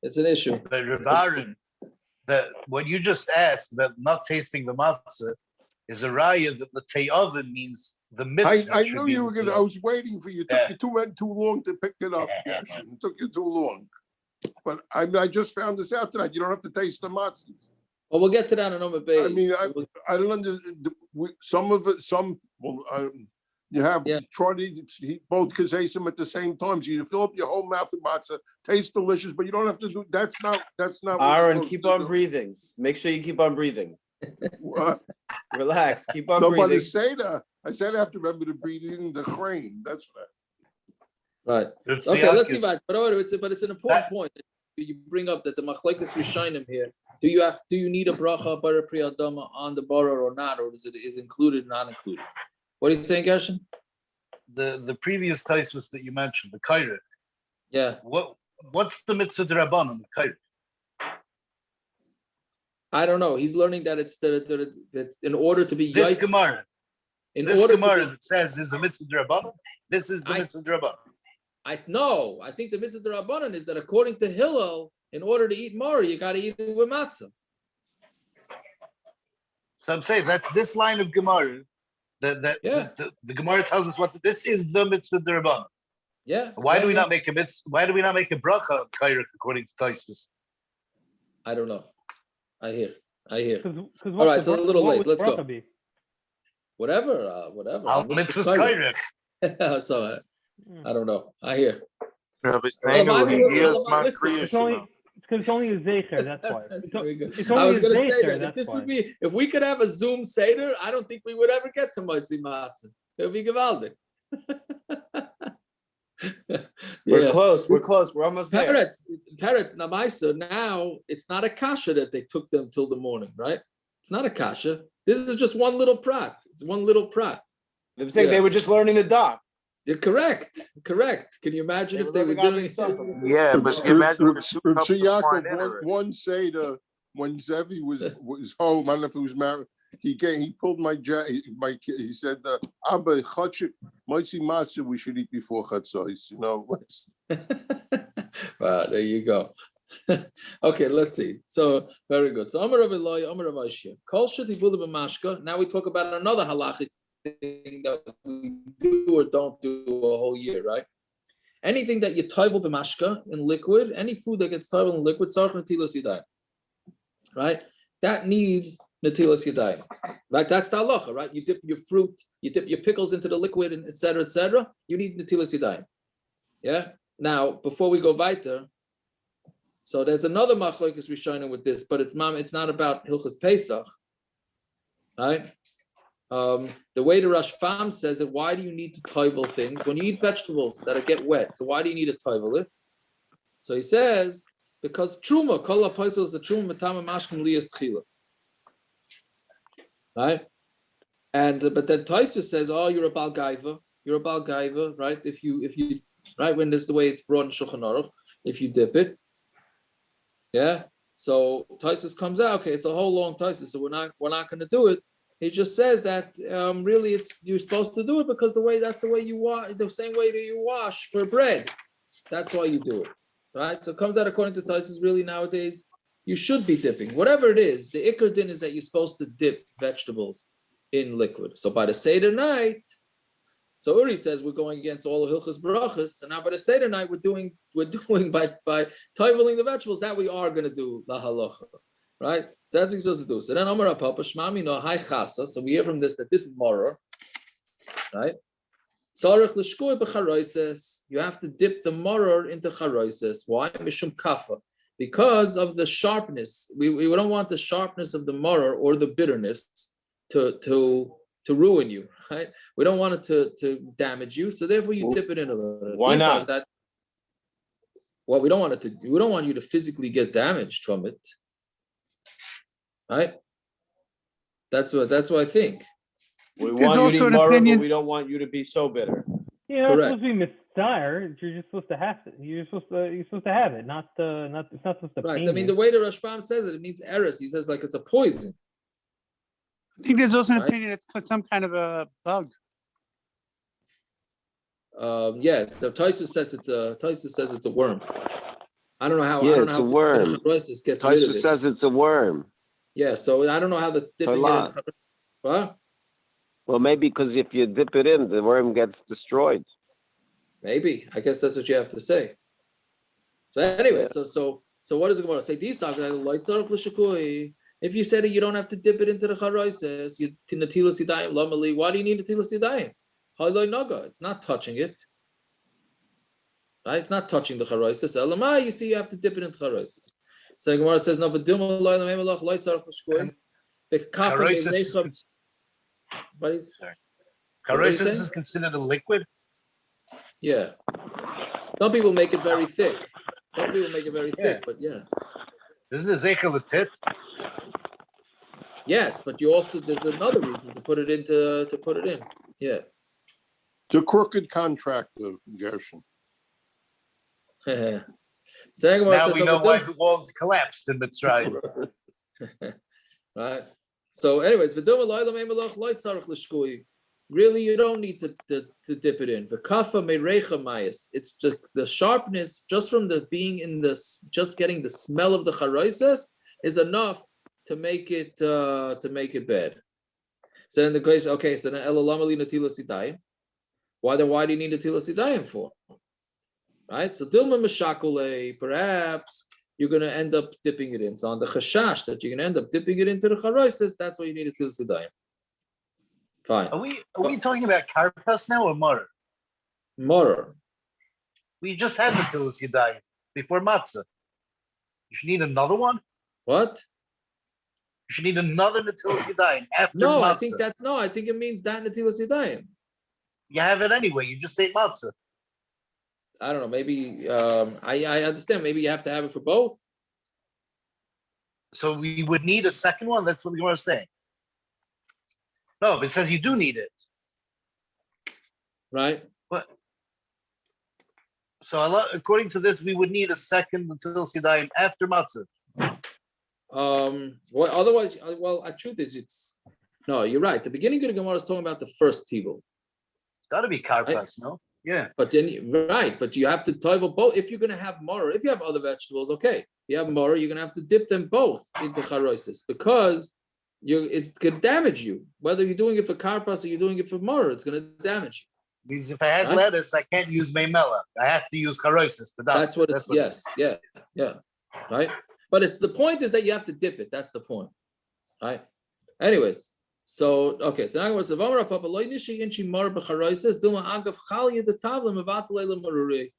S8: It's an issue.
S13: But Rabbaran, that what you just asked about not tasting the matzah is a raya that the te'avin means the mitzvah.
S4: I knew you were gonna. I was waiting for you. It took you too long to pick it up. It took you too long. But I just found this out tonight. You don't have to taste the matzahs.
S8: Well, we'll get to that in number base.
S4: I mean, I don't understand. Some of it. You have tried to eat both kazesim at the same time. So you fill up your whole mouth with matzah, tastes delicious, but you don't have to do. That's not.
S1: Aaron, keep on breathing. Make sure you keep on breathing.
S4: What?
S1: Relax. Keep on
S4: breathing.
S1: breathing.
S4: I said I have to remember to breathe in the crane. That's
S8: right. Okay, let's see. But it's an important point. You bring up that the machlokes rishonim here. Do you need a bracha bar priyadama on the boror or not, or is included, not included? What are you saying, Gershon?
S13: The previous tosfos that you mentioned, the kairich.
S8: Yeah.
S13: What's the mitzvah d'Rabbanan, the kairich?
S8: I don't know. He's learning that it's that's in order to be
S13: this Gemara. That says there's a mitzvah d'Rabbanan. This is the mitzvah d'Rabbanan.
S8: I think the mitzvah d'Rabbanan is that according to Hillel, in order to eat Maror, you got to eat it with matzah.
S13: So I'm saying that's this line of Gemara. The Gemara tells us what this is the mitzvah d'Rabbanan.
S8: Yeah.
S13: Why do we not make a mitzvah? Why do we not make a bracha of kairich according to tosfos?
S8: I don't know. I hear. All right, it's a little late. Let's go. Whatever.
S13: Al mitzvah's kairich.
S8: So I don't know. I hear.
S5: It's because it's only a zecher, that's why.
S8: I was going to say that if we could have a Zoom Seder, I don't think we would ever get to Motzi Matzah. It would be gewaldig.
S1: We're close. We're almost there.
S8: Peretz, Namaisa, now it's not a kasha that they took them till the morning, right? It's not a kasha. This is just one little prat. It's one little prat.
S1: They're saying they were just learning the daf.
S8: You're correct. Can you imagine if they were doing
S7: something? Yeah, but imagine
S4: one Seder when Zevi was home. I don't know if he was married. He pulled my jacket. He said, "Abba, chachik, moitzi matzah we should eat before chatzos." You know, let's.
S8: Wow, there you go. Okay, let's see. So very good. So Amar Rav Eloi, Amar Rav Aishia. Kol shetivulu b'mashka. Now we talk about another halachic thing that we do or don't do a whole year, right? Anything that you toivel b'mashka in liquid, any food that gets toivel in liquid, sarch nitilas yadaim, right? That needs nitilas yadaim, right? That's the halacha, right? You dip your fruit, you dip your pickles into the liquid, and et cetera, et cetera. You need nitilas yadaim, yeah. Now, before we go weiter, so there's another machlokes rishonim with this, but it's not about Hilchos Pesach, right? The way the Rashbam says it, why do you need to toivel things when you eat vegetables that get wet? So why do you need to toivel it? So he says because truma kol hapoisel is the truma matama mashkim liyas tchila, right? And but then Tosfos says, oh, you're a bal gaiva, right? If you right, when this is the way it's brought in Shulchan Aruch, if you dip it, yeah. So Tosfos comes out, okay, it's a whole long Tosfos, so we're not going to do it. He just says that really you're supposed to do it because that's the way you wash, the same way that you wash for bread. That's why you do it, right? So it comes out according to Tosfos. Really nowadays you should be dipping, whatever it is. The ikar din is that you're supposed to dip vegetables in liquid. So by the Seder night. So Uri says we're going against all of Hilchos Brachos, and now by the Seder night we're doing by toiveling the vegetables that we are going to do la halacha, right? So that's what you're supposed to do. So then Amar Papa Shmami no hai chasa. So we hear from this that this is Maror, right? Tzarich l'shkui b'charoses. You have to dip the Maror into charoses. Why? Mishum kafa, because of the sharpness. We don't want the sharpness of the Maror or the bitterness to ruin you, right? We don't want it to damage you, so therefore you dip it in a little.
S1: Why not?
S8: Well, we don't want you to physically get damaged from it, right? That's what I think.
S1: We want you to eat more, but we don't want you to be so bitter.
S5: You're not supposed to be mitzvah. You're just supposed to have it. You're supposed to have it, not it's not supposed to.
S8: Right. I mean, the way the Rashbam says it means eris. He says like it's a poison.
S10: I think there's also an opinion it's some kind of a bug.
S8: Yeah, the Tosfos says it's a worm. I don't know how.
S11: Yeah,
S8: I don't know how
S11: it's a worm.
S8: Gets rid of it.
S11: Says it's a worm.
S8: Yeah, so I don't know how the dipping it in. What?
S11: Well, maybe because if you dip it in, the worm gets destroyed.
S8: Maybe. I guess that's what you have to say. So anyway, so what is it going to say? If you said you don't have to dip it into the charoses, nitilas yadaim lamali. Why do you need nitilas yadaim? It's not touching it. Right? It's not touching the charoses. Elamai, you see, you have to dip it into charoses. So Gemara says, no, but
S13: charoses is considered a liquid.
S8: Yeah. Some people make it very thick. But yeah.
S13: Isn't it zeichel a tit?
S8: Yes, but there's another reason to put it in. Yeah.
S4: It's a crooked contractor, Gershon.
S13: Now we know why the walls collapsed in Mitzrayim.
S8: Right. So, anyways, really, you don't need to dip it in. It's just the sharpness, just from the being in just getting the smell of the charoses is enough to make it bad. So then the question, okay, so then elalamali nitilas yadaim. Why do you need nitilas yadaim for? Right? So dilma meshakule, perhaps you're going to end up dipping it in. So on the chashash that you're going to end up dipping it into the charoses, that's why you need nitilas yadaim. Fine.
S13: Are we talking about karpas now or maror?
S8: Maror.
S13: We just had nitilas yadaim before matza. You should need another one.
S8: What?
S13: You should need another nitilas yadaim after matza.
S8: I think it means that nitilas yadaim.
S13: You have it anyway. You just ate matza.
S8: I don't know. Maybe I understand. Maybe you have to have it for both.
S13: So we would need a second one. That's what the Gemara is saying. No, but it says you do need it.
S8: Right.
S13: But so according to this, we would need a second nitilas yadaim after matzah.
S8: Well, otherwise, the truth is, no, you're right. The beginning of the Gemara is talking about the first tibul.
S13: It's got to be karpas, right? No? Yeah.
S8: But then, right, but you have to toivel both. If you're going to have maror, if you have other vegetables, okay. You have maror, you're going to have to dip them both into charoses because it's going to damage you. Whether you're doing it for karpas or you're doing it for maror, it's going to damage you.
S13: Means if I had lettuce, I can't use meimela. I have to use charoses. But
S8: that's what it's. Yes, yeah, right. But the point is that you have to dip it. That's the point, right? Anyways, so okay. So now the Papa loy nishi inchi mar b'charoises duma agav chalia the tavla mevatalei lemaruri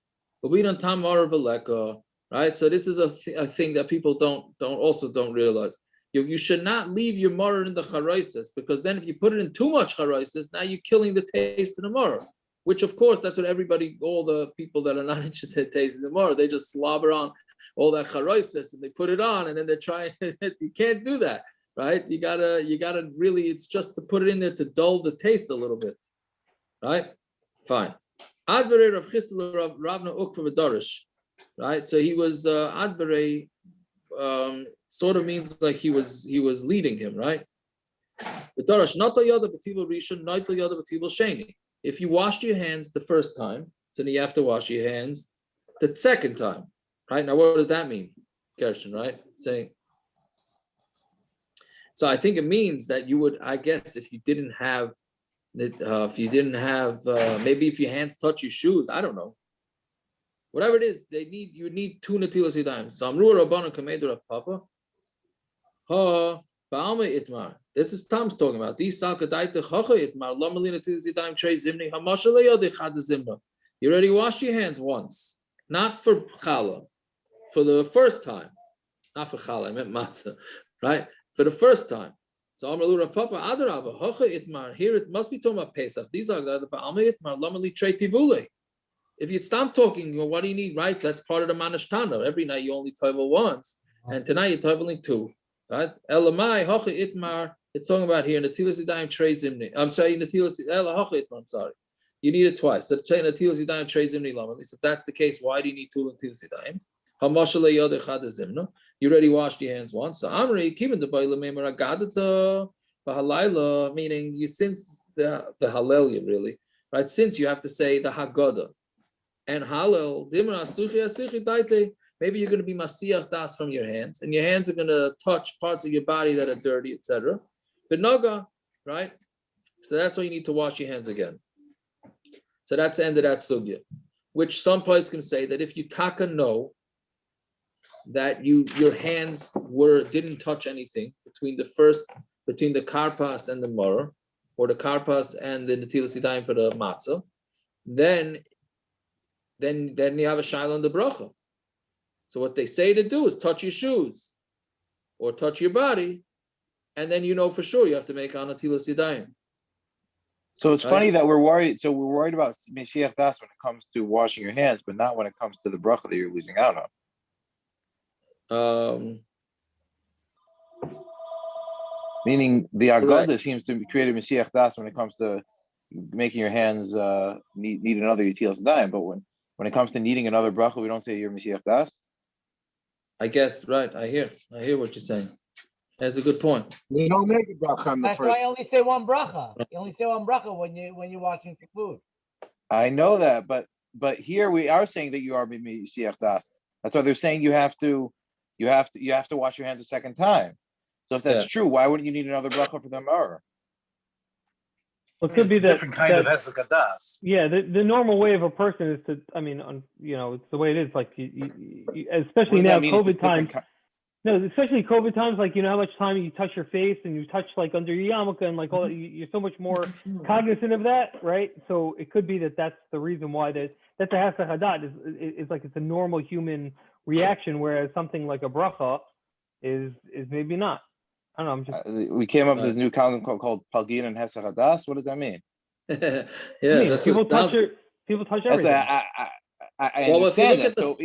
S8: Right? So this is a thing that people don't realize. You should not leave your maror in the charoses, because then if you put it in too much charoses, now you're killing the taste of the maror. Which of course, that's what everybody, all the people that are not interested in tasting the maror, they just slobber on all that charoses and they put it on and then they're trying. You can't do that, right? You gotta really. It's just to put it in there to dull the taste a little bit, right? Fine. Adbere Rav Chisda Ravna Ukva V'Dorish, right? So he was Adbere. Sort of means like he was leading him, right? V'Dorish Nata Yada B'Tivul Rishon, Nata Yada B'Tivul Sheni. If you washed your hands the first time, so then you have to wash your hands the second time, right? Now, what does that mean, Gershon, right? Saying. So I think it means that you would, I guess, if you didn't have, maybe if your hands touch your shoes, I don't know. Whatever it is, you need 2 nitilas yadaim. So Amru Rabbanu Kamedu Rav Papa. Ha Ba'alma Itmar. This is Tom's talking about. These salkadaita chacha itmar lamalina nitilas yadayim trei zimni hamashalei yodechad zimna. You already washed your hands once, not for challah, for the first time, not for challah. I meant matza, right? For the first time. So Amru Rav Papa Adarava chacha itmar. Here it must be talking about Pesach. These are the Ba'alma itmar lamali trei tivule. If you stop talking, well, what do you need, right? That's part of the manashtana. Every night you only toivel once, and tonight you're toiveling 2. Right? Elamai hocha itmar. It's talking about here nitilas yadayim trei zimni. I'm sorry, nitilas ela hocha itmar. I'm sorry. You need it twice. So say nitilas yadayim trei zimni lama. At least if that's the case, why do you need 2 nitilas yadayim? Hamashale yod echad zimna. You already washed your hands once. So Amri kiven the bayla meimar agadata v'halayla, meaning you since the halelia really, right? Since you have to say the haggadah and halal dimra asuchi asichi daite. Maybe you're going to be masiyach das from your hands, and your hands are going to touch parts of your body that are dirty, etc. But noga, right? So that's why you need to wash your hands again. So that's the end of that sugya. Which some places can say that if you taka know that your hands didn't touch anything between the karpas and the maror, or the karpas and the nitilas yadayim for the matza, then you have a shaila on the bracha. So what they say to do is touch your shoes or touch your body, and then you know for sure you have to make on nitilas yadayim.
S9: So it's funny that we're worried. So we're worried about Mesiach Das when it comes to washing your hands, but not when it comes to the bracha that you're losing out on. Meaning the Agada seems to create a Mesiach Das when it comes to making your hands need another nitilas yadayim, but when it comes to needing another bracha, we don't say you're Mesiach Das.
S8: I guess, right. I hear what you're saying. That's a good point.
S12: You don't make a bracha on the
S14: That's
S12: first.
S14: why I only say one bracha. You only say one bracha when you're watching the food.
S9: I know that, but here we are saying that you are Mesiach Das. That's why they're saying you have to wash your hands a second time. So if that's true, why wouldn't you need another bracha for the Maror?
S5: Well, it could be
S13: a different kind of hesek hadas.
S5: Yeah, the normal way of a person is to, it's the way it is. Like, you especially now COVID times. No, especially COVID times. Like, you know how much time you touch your face and you touch like under your yarmulke and like all that. You're so much more cognizant of that, right? So it could be that's the reason why that's a hesek hadat is like it's a normal human reaction, whereas something like a bracha is maybe not. I don't know.
S9: We came up with this new concept called Palgin and Hesed Hadas. What does that mean?
S8: That's
S5: people touch everything.
S9: I understand that. So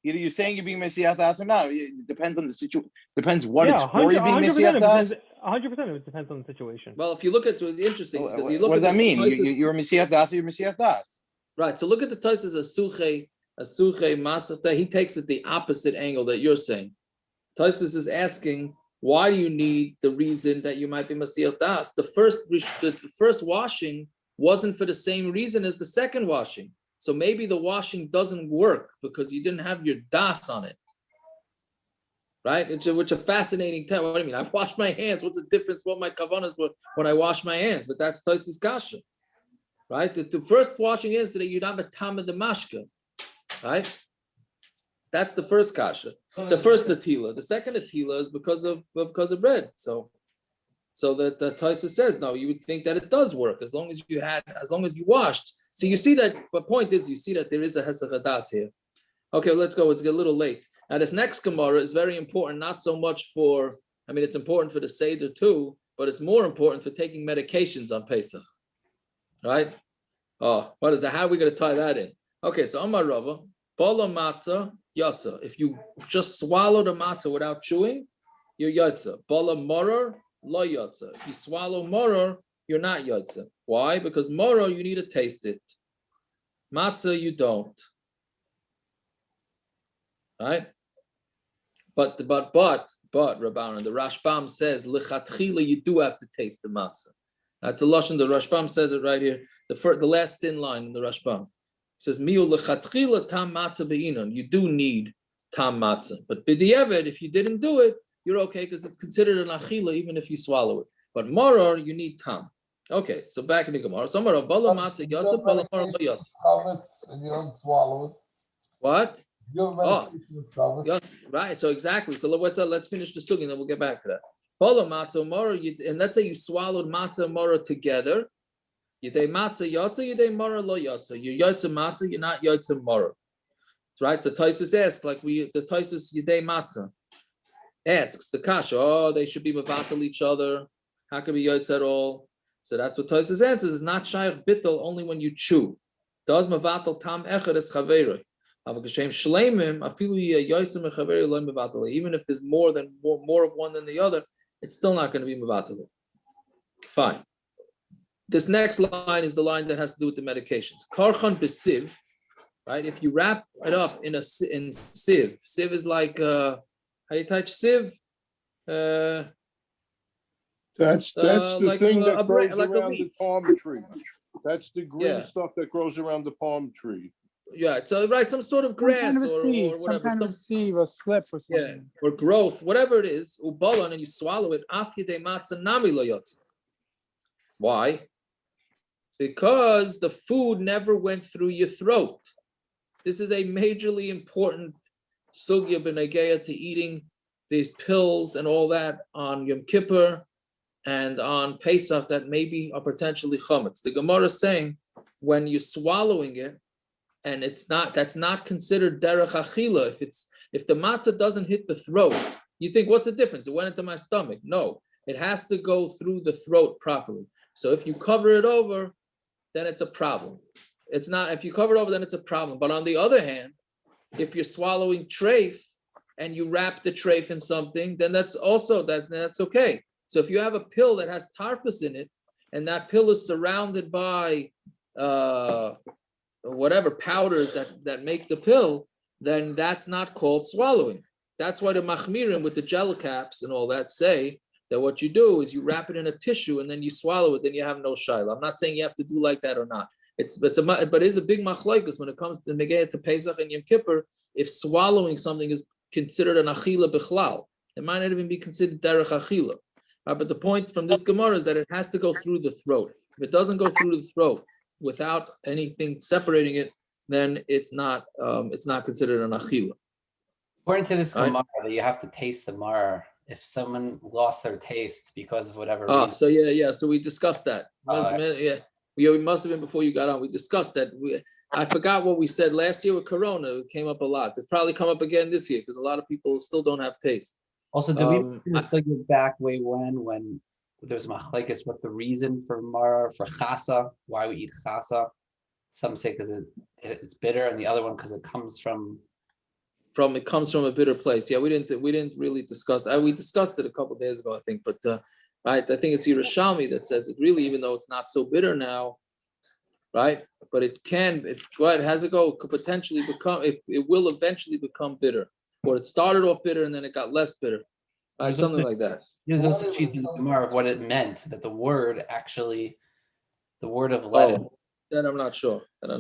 S9: either you're saying you're being Mesiach Das or not. It depends on the situation. Depends what it's for. You being Mesiach Das.
S5: 100%. It depends on the situation.
S8: Well, if you look at it, interesting. Because you look
S9: what does
S8: at
S9: that mean? You're Mesiach Das. You're Mesiach Das.
S8: Right. So look at the Tosfos Asuche Masata. He takes it the opposite angle that you're saying. Tosfos is asking, why do you need the reason that you might be Mesiach Das? The first washing wasn't for the same reason as the second washing. So maybe the washing doesn't work because you didn't have your das on it. Right? Which a fascinating time. What do you mean? I washed my hands. What's the difference? What my kavanas were when I wash my hands? But that's Tosfos kasha. Right? The first washing is that you'd have a tam of the mashka. Right? That's the first kasha, the first natila. The second natila is because of bread. So that the Tosfos says no. You would think that it does work as long as you washed. So you see that, the point is, you see that there is a Hesach Hadas here. Okay, let's go. It's a little late. Now, this next Gemara is very important, not so much for, I mean, it's important for the Seder too, but it's more important for taking medications on Pesach. Right? Oh, what is that? How are we going to tie that in? Okay, so Amar Rava, Bala Matza, Yatza. If you just swallow the matzah without chewing, you're Yatza. Bala Maror, Lo Yatza. If you swallow Maror, you're not Yatza. Why? Because Maror, you need to taste it. Matzah, you don't. Right? But Rabbanan, the Rashbam says, Lechatchila, you do have to taste the matzah. That's a lashon. The Rashbam says it right here. The last thin line in the Rashbam. It says, Miu lechatchila tam matzah be'inon. You do need tam matzah. But b'diavad, if you didn't do it, you're okay because it's considered an achila even if you swallow it. But maror, you need tam. Okay, so back in the Gemara. So maror, bala matzah yatsa, bala maror yatsa.
S15: And you don't swallow it.
S8: What?
S15: Oh,
S8: yes, right. So exactly. So let's finish the sugi, and then we'll get back to that. Bala matzah maror, and let's say you swallowed matzah and maror together. Yadai matza yatsa, yadai maror lo yatsa. You're yatsa matza, you're not yatsa maror. Right? So Taisus asks, the Taisus yadai matza asks the kasha, oh, they should be mevatel each other. How can be yatsa at all? So that's what Taisus answers. It's not shaykh bittel only when you chew. Does mevatel tam echad es chaverei. Even if there's more of one than the other, it's still not going to be mevatel. Fine. This next line is the line that has to do with the medications. Karchan b'siv, right? If you wrap it up in sieve, sieve is like how you touch sieve.
S4: That's the thing that grows around the palm tree. That's the green stuff that grows around the palm tree.
S8: Yeah, so right, some sort of grass or whatever,
S10: some kind of sieve or slip or something.
S8: Yeah, or growth, whatever it is, ubalan, and you swallow it. Af yedei matzah nami lo yotza. Why? Because the food never went through your throat. This is a majorly important sugya b'negeya to eating these pills and all that on Yom Kippur and on Pesach that maybe are potentially chametz. The Gemara is saying when you're swallowing it, and that's not considered derech achila. If the matzah doesn't hit the throat, you think, what's the difference? It went into my stomach. No, it has to go through the throat properly. So if you cover it over, then it's a problem. It's not, if you cover it over, then it's a problem. But on the other hand, if you're swallowing treif and you wrap the treif in something, then that's okay. So if you have a pill that has tarfus in it, and that pill is surrounded by whatever powders that make the pill, then that's not called swallowing. That's why the machmirim with the gel caps and all that say that what you do is you wrap it in a tissue and then you swallow it, then you have no shaila. I'm not saying you have to do like that or not. But it is a big machlokes when it comes to negayah to Pesach and Yom Kippur. If swallowing something is considered an achila bichlal, it might not even be considered derech achila. But the point from this Gemara is that it has to go through the throat. If it doesn't go through the throat without anything separating it, then it's not considered an achila.
S16: According to this Gemara, that you have to taste the maror if someone lost their taste because of whatever reason.
S8: So we discussed that. We must have been before you got on. We discussed that. I forgot what we said last year with Corona. It came up a lot. It's probably come up again this year because a lot of people still don't have taste.
S16: Also, do we still get back way when there's machlokes what the reason for maror, for chasa, why we eat chasa? Some say because it's bitter, and the other one because it comes from
S8: a bitter place. Yeah, we didn't really discuss that. We discussed it a couple of days ago, I think. But right, I think it's Yerushalmi that says it really, even though it's not so bitter now, right? But it has to go, could potentially become. It will eventually become bitter, or it started off bitter and then it got less bitter, right? Something like that.
S16: There's also sheet in the Gemara of what it meant, that the word of lettuce.
S8: That I'm not sure.
S16: It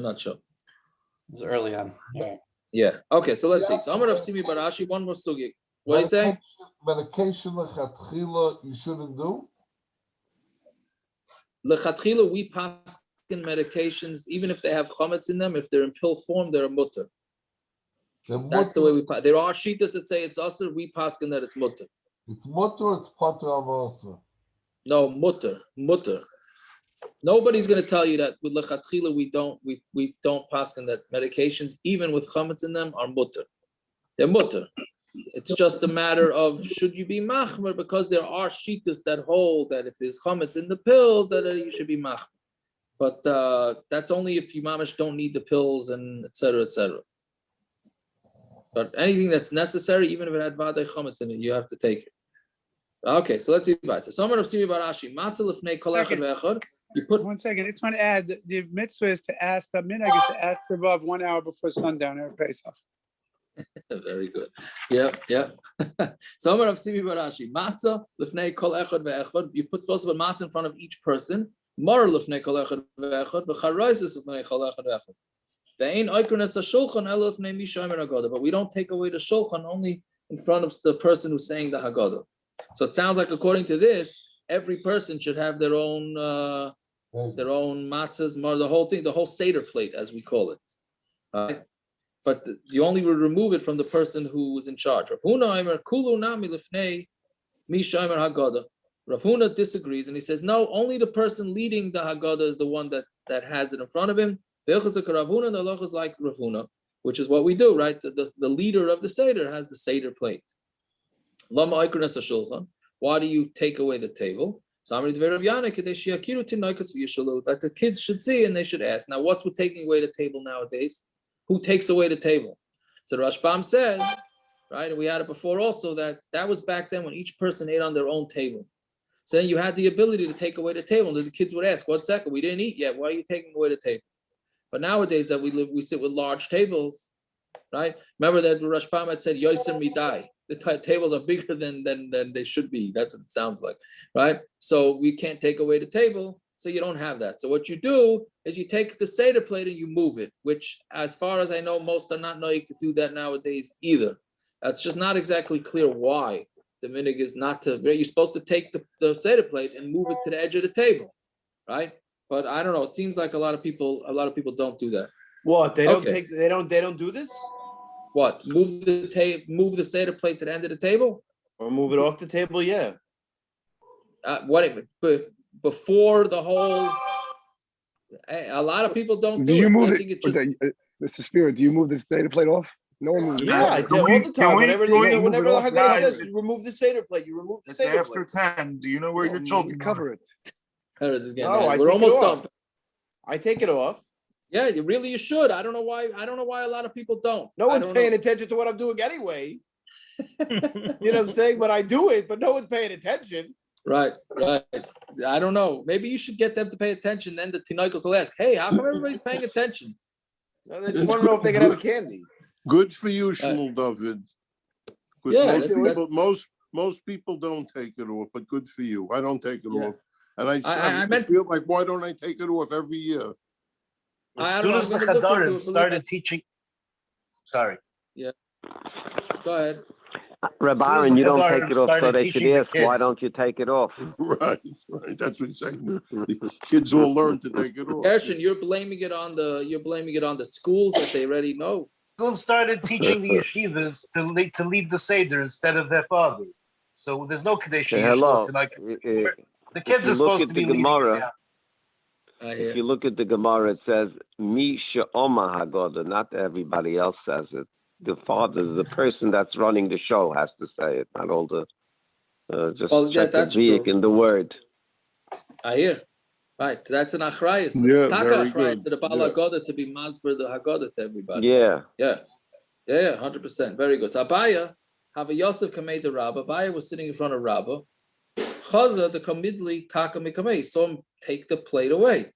S16: was early on.
S8: Yeah. Okay, so let's see. So I'm going to see me Barashi, one more sugi. What do you say?
S15: Medication lechatchila you shouldn't do?
S8: Lechatchila, we pass in medications, even if they have chametz in them, if they're in pill form, they're a mutter. That's the way we pass. There are shitas that say it's also, we pass in that it's mutter.
S15: It's mutter or it's pater also?
S8: No, mutter. Nobody's going to tell you that with lechatchila we don't paskin that medications, even with chametz in them, are mutter. They're mutter. It's just a matter of should you be machmer, because there are shittas that hold that if there's chametz in the pills, that you should be machmer. But that's only if you mamish don't need the pills and etc. etc. But anything that's necessary, even if it had vadei chametz in it, you have to take it. Okay, so let's see about this. Someone of Simi Barashi, matza lefnei kol echad ve'echad. You put
S10: 1 second. I just want to add the mitzvah is to ask the minhag is to ask above 1 hour before sundown at Pesach.
S8: Very good. Yep. Someone of Simi Barashi, matza lefnei kol echad ve'echad. You put supposed to put matzah in front of each person. Maror lefnei kol echad ve'echad. Charoses lefnei kol echad ve'echad. But we don't take away the shulchan only in front of the person who's saying the Haggadah. So it sounds like according to this, every person should have their own matzahs, the whole thing, the whole Seder plate, as we call it. Right? But you only would remove it from the person who was in charge. Rav Huna disagrees and he says, no, only the person leading the Haggadah is the one that has it in front of him. The halacha is like Rav Huna, which is what we do, right? The leader of the Seder has the Seder plate. Why do you take away the table? That the kids should see and they should ask. Now, what's with taking away the table nowadays? Who takes away the table? So Rashbam says, right, and we had it before also, that was back then when each person ate on their own table. So then you had the ability to take away the table. And the kids would ask, 1 second, we didn't eat yet. Why are you taking away the table? But nowadays that we sit with large tables, right? Remember that Rashbam had said, Yosim Midai. The tables are bigger than they should be. That's what it sounds like, right? So we can't take away the table, so you don't have that. So what you do is you take the Seder plate and you move it, which as far as I know, most are not knowing to do that nowadays either. That's just not exactly clear why the minhag is not to, you're supposed to take the Seder plate and move it to the edge of the table, right? But I don't know, it seems like a lot of people don't do that.
S1: What, they don't do this?
S8: What? Move the Seder plate to the end of the table?
S1: Or move it off the table, yeah.
S8: Before the whole, a lot of people don't do
S17: you
S8: it.
S17: Move
S8: I
S17: it?
S8: think it just,
S17: Mr. Spirit, do you move the Seder plate off? No one moves it.
S1: Yeah, I do all the time. Whenever the Haggadah says remove the Seder plate, you remove the Seder
S7: after
S1: plate.
S7: 10. Do you know where your children
S17: cover it?
S8: We're almost done.
S1: I take it off.
S8: Yeah, you should. I don't know why a lot of people don't.
S1: No one's paying attention to what I'm doing anyway. You know what I'm saying? But I do it, but no one's paying attention.
S8: Right. I don't know. Maybe you should get them to pay attention. Then the tinoikos will ask, hey, how come everybody's paying attention?
S1: No, they just want to know if they can have a candy.
S4: Good for you, Shmuel David. Because most people don't take it off, but good for you. I don't take it off. And I feel like, why don't I take it off every year?
S13: As soon as the Chadarim started teaching, sorry.
S8: Yeah. Go ahead.
S11: Rabbi Aaron, you don't take it off, so they should ask, why don't you take it off?
S4: Right. That's what he's saying. The kids all learn to take it off.
S8: Gershon, you're blaming it on the schools that they already know.
S13: Schools started teaching the yeshivas to lead the Seder instead of their father. So there's no Kadesh tonight. The kids are supposed to be leading it.
S11: If you look at the Gemara, it says, Mi she'oma Haggadah, not everybody else says it. The father, the person that's running the show has to say it, not all the, that's true. In the word.
S8: I hear. Right, that's an achrayus.
S4: Yeah,
S8: it's
S4: very good.
S8: To the Baal Haggadah to be masber the Haggadah to everybody.
S11: Yeah,
S8: 100%. Very good. So Abaya, have a Yosef kamei the Rabba. Abaya was sitting in front of Rabba. Chaza the kamidli taka mikamei. Saw him take the plate away,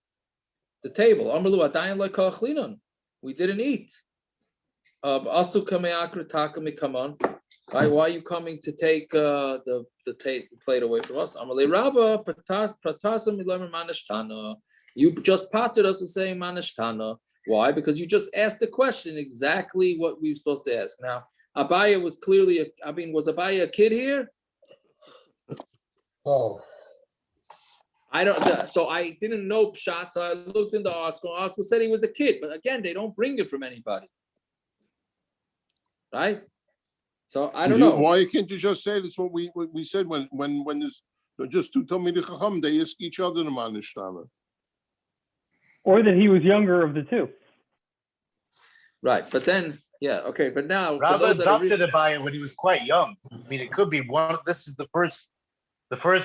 S8: the table. Amrlu adayin lekachlinon. We didn't eat. Asu kamei akra taka mikaman. Right? Why are you coming to take the plate away from us? Amalei Rabba pratasam milamer manishtana. You just patted us and saying manishtana. Why? Because you just asked the question exactly what we were supposed to ask. Now, Abaya was clearly was Abaya a kid here?
S15: Oh.
S8: So I didn't know pshat, so I looked in the article. The article said he was a kid, but again, they don't bring it from anybody. Right? So I don't know.
S4: Why can't you just say that's what we said when there's just two Talmidei Chacham, they ask each other the manishtana.
S5: Or that he was younger of the two.
S8: Right, but then, yeah, okay, but now. for
S13: Rabbi
S8: those that are
S13: adopted
S8: reading-
S13: Abaya when he was quite young. I mean, it could be one. This is the first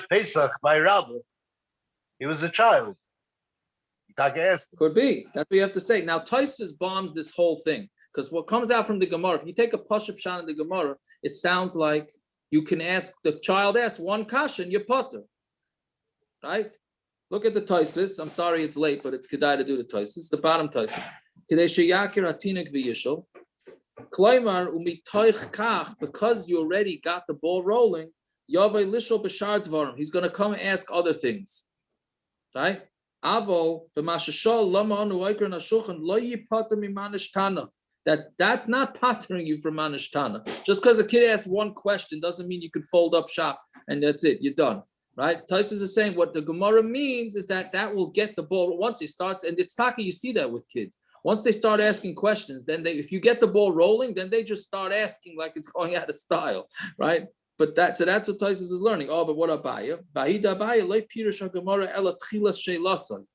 S13: Pesach by Rabbi. He was a child.
S8: Could be. That's what you have to say. Now, Tosfos bombs this whole thing because what comes out from the Gemara, if you take a Pashup Shan in the Gemara, it sounds like you can ask, the child asks one kasha and you're potter. Right? Look at the Tosfos. I'm sorry it's late, but it's kedai to do the Tosfos. The bottom Tosfos. Kedei sheyakir atinik v'yishol. Kloimar umitoich kach, because you already got the ball rolling, Yavai lishol b'shar dvarim. He's going to come and ask other things. Right? Avol b'mashashol lama anu oikron hashulchan lo yipater mimanish tana. That's not pattering you from manish tana. Just because a kid asks one question doesn't mean you can fold up shop and that's it. You're done. Right? Tosfos is saying what the Gemara means is that will get the ball once it starts, and it's taka. You see that with kids. Once they start asking questions, then if you get the ball rolling, then they just start asking like it's going out of style, right? But that's what Tosfos is learning. Oh, but what Abaya? Vahida Abaya le pirush Gemara ela tchilas sheilasai.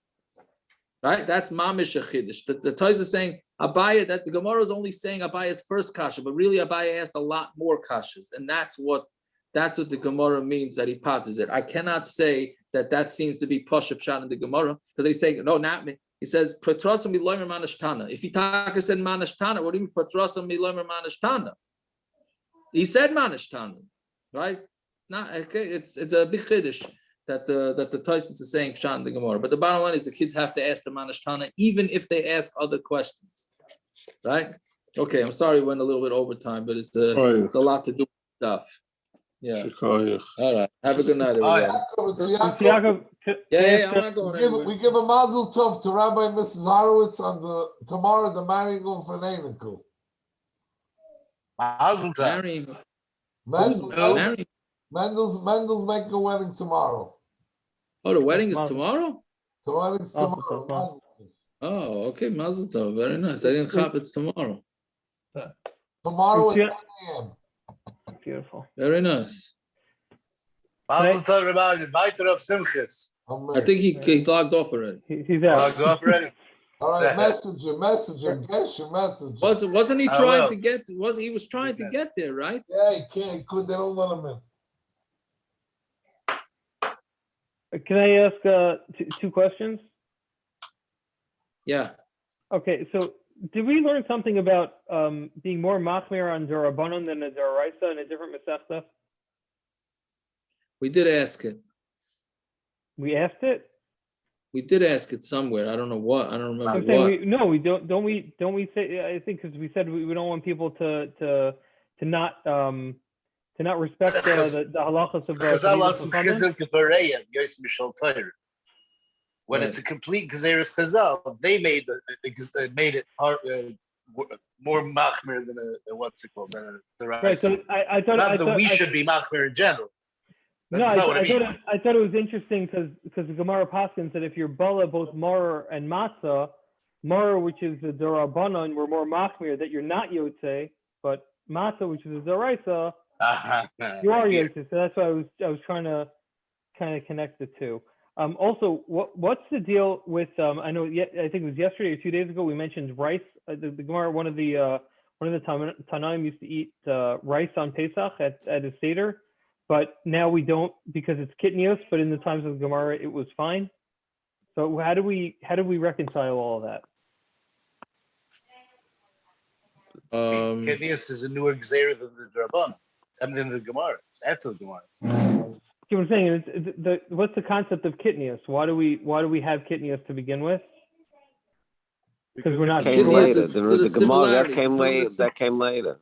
S8: Right? That's mamish a chiddush. The Tosfos is saying Abaya, that the Gemara is only saying Abaya's first kasha, but really Abaya asked a lot more kashas, and that's what the Gemara means that he patters it. I cannot say that seems to be Pashup Shan in the Gemara because he's saying no, not me. He says Patrasam milomer manashtana. If he said manashtana, what do you mean Patrasam milomer manashtana? He said manashtana, right? Not okay. It's a big chiddush that the Tosfos is saying Shan in the Gemara. But the bottom line is the kids have to ask the manashtana even if they ask other questions, right? Okay, I'm sorry we went a little bit over time, but it's a lot to do with stuff. Yeah. All right. Have a good night, everybody. Yeah, I'm not going anywhere.
S15: We give a mazel tov to Rabbi and Mrs. Horowitz on tomorrow, the marrying of an Einikel.
S13: Mazel
S15: tov. Mendel's making a wedding tomorrow.
S8: Oh, the wedding is tomorrow?
S15: The wedding's tomorrow.
S8: Oh, okay. Mazel tov. Very nice. I didn't chop it's tomorrow.
S15: Tomorrow at 10 a.m.
S5: Beautiful.
S8: Very nice.
S13: Mazel tov, Rabbi. Inviter of Simchis.
S8: I think he logged off already.
S5: He's out.
S13: Logged off already.
S15: All right, message him. Get your message.
S8: Wasn't he trying to get? He was trying to get there, right?
S15: Yeah, he can't. He could. They don't let him in.
S5: Can I ask two questions?
S8: Yeah.
S5: Okay, so did we learn something about being more machmir on Durabanan than a Daraisa in a different Masechta?
S8: We did ask it.
S5: We asked it?
S8: We did ask it somewhere. I don't know what. I don't remember what.
S5: We don't. Don't we say? I think because we said we don't want people to not respect the halachas of.
S13: When it's a complete Gezeres Chazal, they made it hard, more machmir than a what's it called? Than a
S5: right. So I thought
S13: we should be machmir in general.
S5: That's I thought it was interesting because the Gemara Paskins said if you're bala both Maror and matza, Maror, which is the Darabanan, we're more machmir that you're not Yotze, but matza, which is a Daraisa, you are Yotze. So that's why I was trying to kind of connect the two. Also, what's the deal with? I know. I think it was yesterday or 2 days ago. We mentioned rice. The Gemara, one of the Tanaim used to eat rice on Pesach at a Seder, but now we don't because it's kitnios. But in the times of the Gemara, it was fine. So how do we reconcile all of that?
S13: Kitnios is a newer Gzeira than the Draban. I mean, than the Gemara. It's after the Gemara.
S5: See what I'm saying? What's the concept of kitnios? Why do we have kitnios to begin with? Because we're not
S11: later. The Gemara that came later.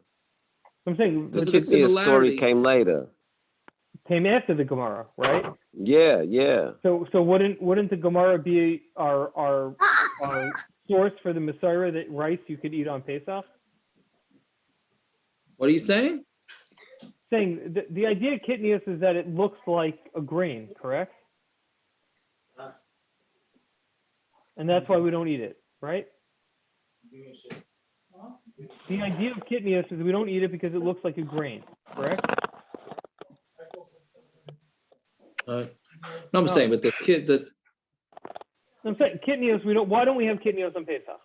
S5: I'm saying
S11: the kitnios story came later.
S5: Came after the Gemara, right?
S11: Yeah.
S5: So wouldn't the Gemara be our source for the Messiah that rice you could eat on Pesach?
S8: What are you saying?
S5: Saying the idea of kitnios is that it looks like a grain, correct? And that's why we don't eat it, right? The idea of kitnios is we don't eat it because it looks like a grain, correct?
S8: No, I'm saying, but the kid that
S5: I'm saying kitnios. Why don't we have kitnios on Pesach?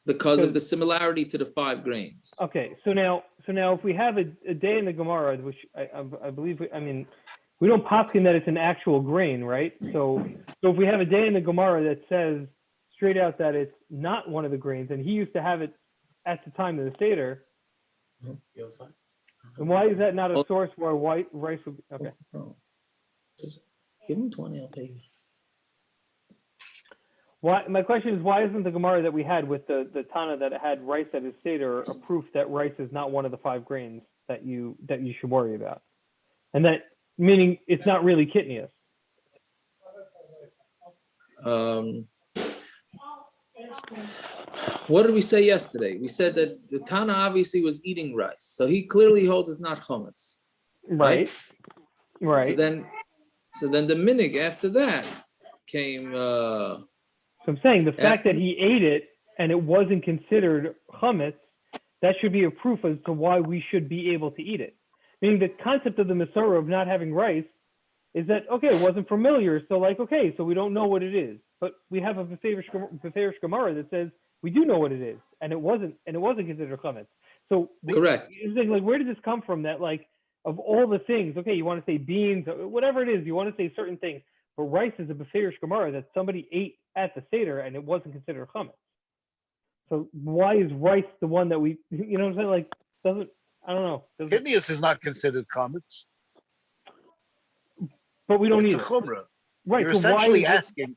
S8: Because of the similarity to the 5 grains.
S5: Okay, so now if we have a day in the Gemara, which I believe, we don't paskin that it's an actual grain, right? So if we have a day in the Gemara that says straight out that it's not one of the grains, and he used to have it at the time of the Seder, and why is that not a source where white rice would be? Okay.
S8: Just give him 20, I'll pay you.
S5: Why? My question is, why isn't the Gemara that we had with the Tana that had rice at his Seder a proof that rice is not one of the 5 grains that you should worry about, and that meaning it's not really kitnius?
S8: What did we say yesterday? We said that the Tana obviously was eating rice, so he clearly holds it's not chametz.
S5: Right.
S8: So then the minig after that came.
S5: So I'm saying the fact that he ate it and it wasn't considered chametz, that should be a proof as to why we should be able to eat it. Meaning the concept of the Masorah of not having rice is that, okay, it wasn't familiar, so okay, so we don't know what it is. But we have a Beferish Gemara that says we do know what it is, and it wasn't considered chametz. So
S8: correct.
S5: It's like, where did this come from? That of all the things, okay, you want to say beans, whatever it is, you want to say certain things, but rice is a Beferish Gemara that somebody ate at the Seder and it wasn't considered chametz. So why is rice the one that we, you know what I'm saying? I don't know.
S13: Kitnius is not considered chametz.
S5: But we don't
S13: need
S5: it.
S13: Chumrah.
S5: Right.
S13: You're essentially asking.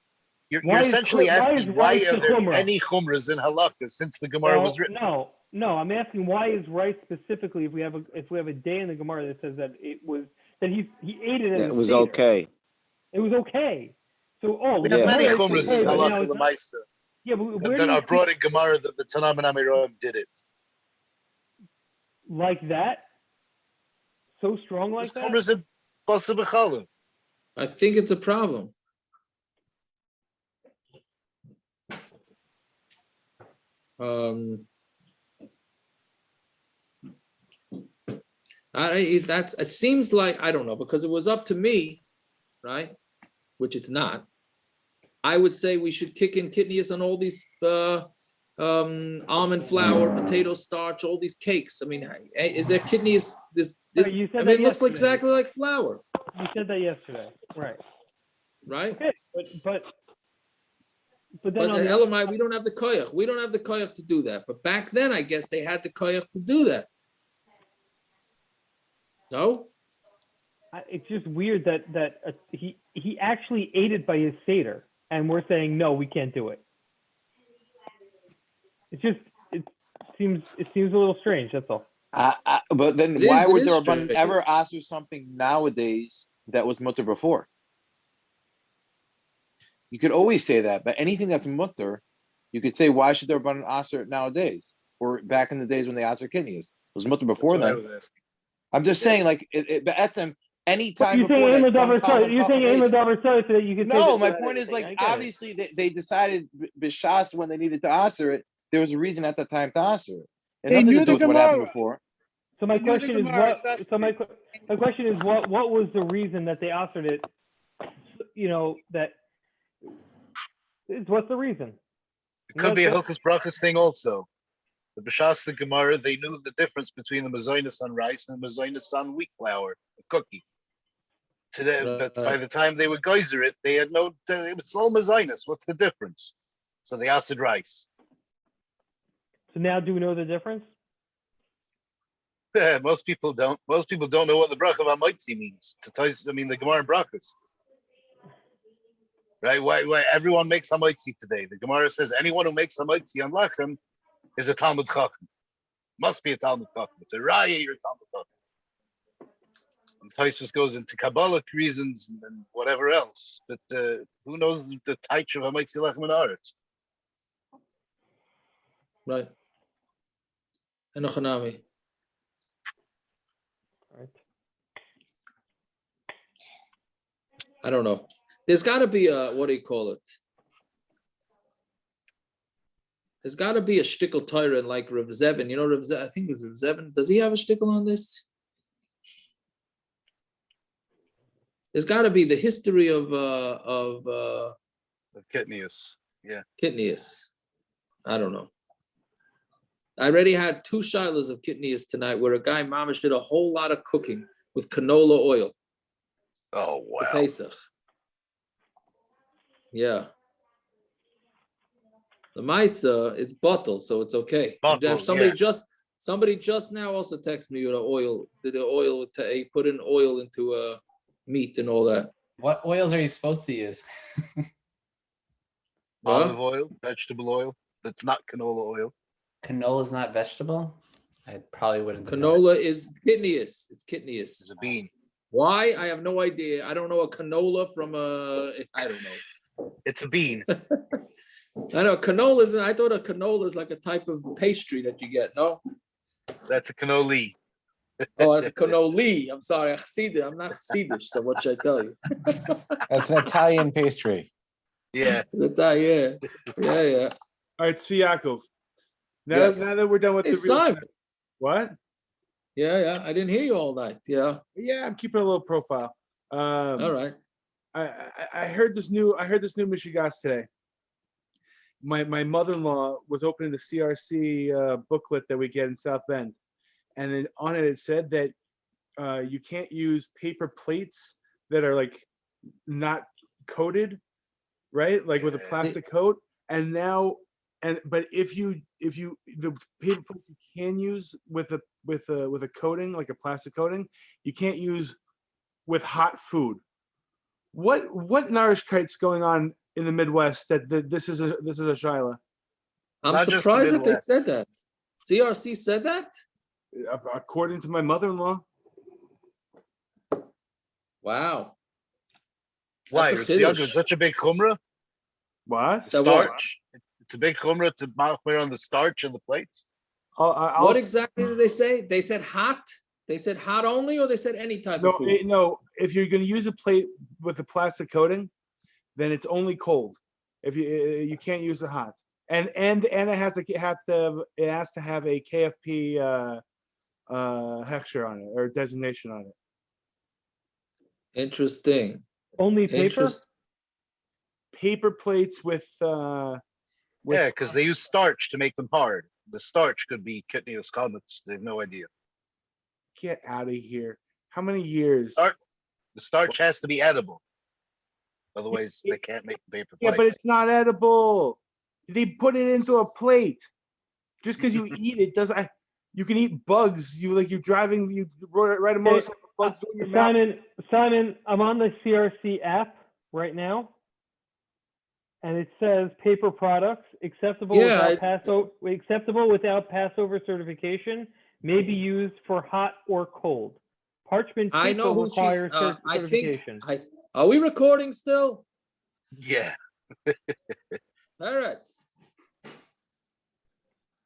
S13: You're essentially asking why are there any chumras in halakha since the Gemara was written?
S5: No. I'm asking why is rice specifically if we have a day in the Gemara that says that it was that he ate it.
S11: It was okay.
S5: It was okay. So
S13: we have many chumras in halakha l'maisa.
S5: Yeah, but
S13: that are brought in Gemara that the Tanam and Amirah did it.
S5: Like that? So strong like that?
S13: Chumras in basa b'challah.
S8: I think it's a problem. It seems like, I don't know, because it was up to me, right? Which it's not. I would say we should kick in kitnius on all these almond flour, potato starch, all these cakes. I mean, is there kitnius?
S5: You said
S8: it looks exactly like flour.
S5: You said that yesterday, right?
S8: Right.
S5: Okay, but then
S8: on the Elamite, we don't have the koyach. We don't have the koyach to do that. But back then, I guess they had the koyach to do that. No.
S5: It's just weird that he actually ate it by his Seder, and we're saying no, we can't do it. It seems a little strange. That's all.
S9: But then why would there ever ask you something nowadays that was mutter before? You could always say that, but anything that's mutter, you could say why should there be an aser nowadays or back in the days when they asked for kidneys? It was mutter before then. I'm just saying, like any time
S5: you're
S9: before
S5: that. You're saying Aim Davar so that you could.
S9: No, my point is obviously they decided b'shas when they needed to aser it. There was a reason at the time to aser it. And
S10: they knew the
S9: what happened before.
S5: So my question is what? So my question is what was the reason that they asered it? You know that. What's the reason?
S13: It could be a Hilchos Brachos thing also. The b'shas the Gemara, they knew the difference between the mazoinus on rice and the mazoinus on wheat flour, a cookie. Today, but by the time they would geyser it, they had it was all mazoinus. What's the difference? So they asked rice.
S5: So now do we know the difference?
S13: Yeah, most people don't. Most people don't know what the bracha of Amaitzi means. The Gemara and Brachos. Right? Why everyone makes Amaitzi today? The Gemara says anyone who makes Amaitzi on Lachem is a Talmud Chacham. Must be a Talmud Chacham. It's a Raya, you're a Talmud Chacham. And Tosfos goes into Kabbalic reasons and whatever else. But who knows the taich of Amaitzi Lachem and Aretz?
S8: Right. And Ochanami.
S5: Right.
S8: I don't know. There's got to be a, what do you call it? There's got to be a shtickle Torah like Rav Zevin. You know, I think it was Rav Zevin. Does he have a shtickle on this? There's got to be the history of
S13: The kidneys. Yeah.
S8: Kidneys. I don't know. I already had 2 shilas of kidneys tonight where a guy mamish did a whole lot of cooking with canola oil.
S13: Oh wow.
S8: For Pesach. Yeah. The Maisa, it's bottled, so it's okay.
S13: Bottled,
S8: Somebody just now also texted me with the oil put in oil into meat and all that.
S16: What oils are you supposed to use?
S13: Olive oil, vegetable oil. That's not canola oil.
S16: Canola is not vegetable? I probably wouldn't.
S8: Canola is kidneys. It's kidneys.
S13: It's a bean.
S8: Why? I have no idea. I don't know a canola from I don't know.
S13: It's a bean.
S8: I know canola is. I thought a canola is like a type of pastry that you get. No.
S13: That's a cannoli.
S8: Oh, that's a cannoli. I'm sorry, Chassidish. I'm not Chassidish, so what should I tell you?
S9: That's an Italian pastry.
S13: Yeah.
S8: Yeah.
S18: All right, Sviakov. Now that we're done with
S8: Hey,
S18: the real
S8: Simon.
S18: What?
S8: Yeah. I didn't hear you all night. Yeah.
S18: Yeah, I'm keeping a little profile.
S8: All right.
S18: I heard this new Michigas today. My mother-in-law was opening the CRC booklet that we get in South Bend, and then on it said that you can't use paper plates that are like not coated, right? Like with a plastic coat. But if you the paper plates you can use with a coating, like a plastic coating, you can't use with hot food. What nourishkeit's going on in the Midwest that this is a shaila?
S8: I'm surprised that they said that. CRC said that?
S18: According to my mother-in-law.
S8: Wow.
S13: Why?
S8: That's
S13: It's such a big chumrah?
S18: What?
S13: The starch? It's a big chumrah to machmir on the starch and the plates?
S8: What exactly did they say? They said hot? They said hot only, or they said any type of food?
S18: No, if you're going to use a plate with a plastic coating, then it's only cold. If you can't use the hot, and it has to have a KFP hechsher on it or designation on it.
S8: Interesting.
S5: Only paper.
S18: Paper plates with
S13: yeah, because they use starch to make them hard. The starch could be kidney comets. They have no idea.
S18: Get out of here! How many years?
S13: The starch has to be edible. Otherwise, they can't make the paper plates.
S18: Yeah, but it's not edible. They put it into a plate. Just because you eat it doesn't. You can eat bugs. You're driving. You ride a motorcycle. Bugs go in your mouth.
S5: Simon, I'm on the CRC app right now, and it says paper products acceptable without Passover certification may be used for hot or cold. Parchment paper
S8: I know who
S5: requires
S8: I think.
S5: certification.
S8: Are we recording still?
S13: Yeah.
S8: All right.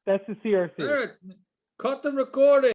S5: That's the CRC.
S8: All right. Cut the recording.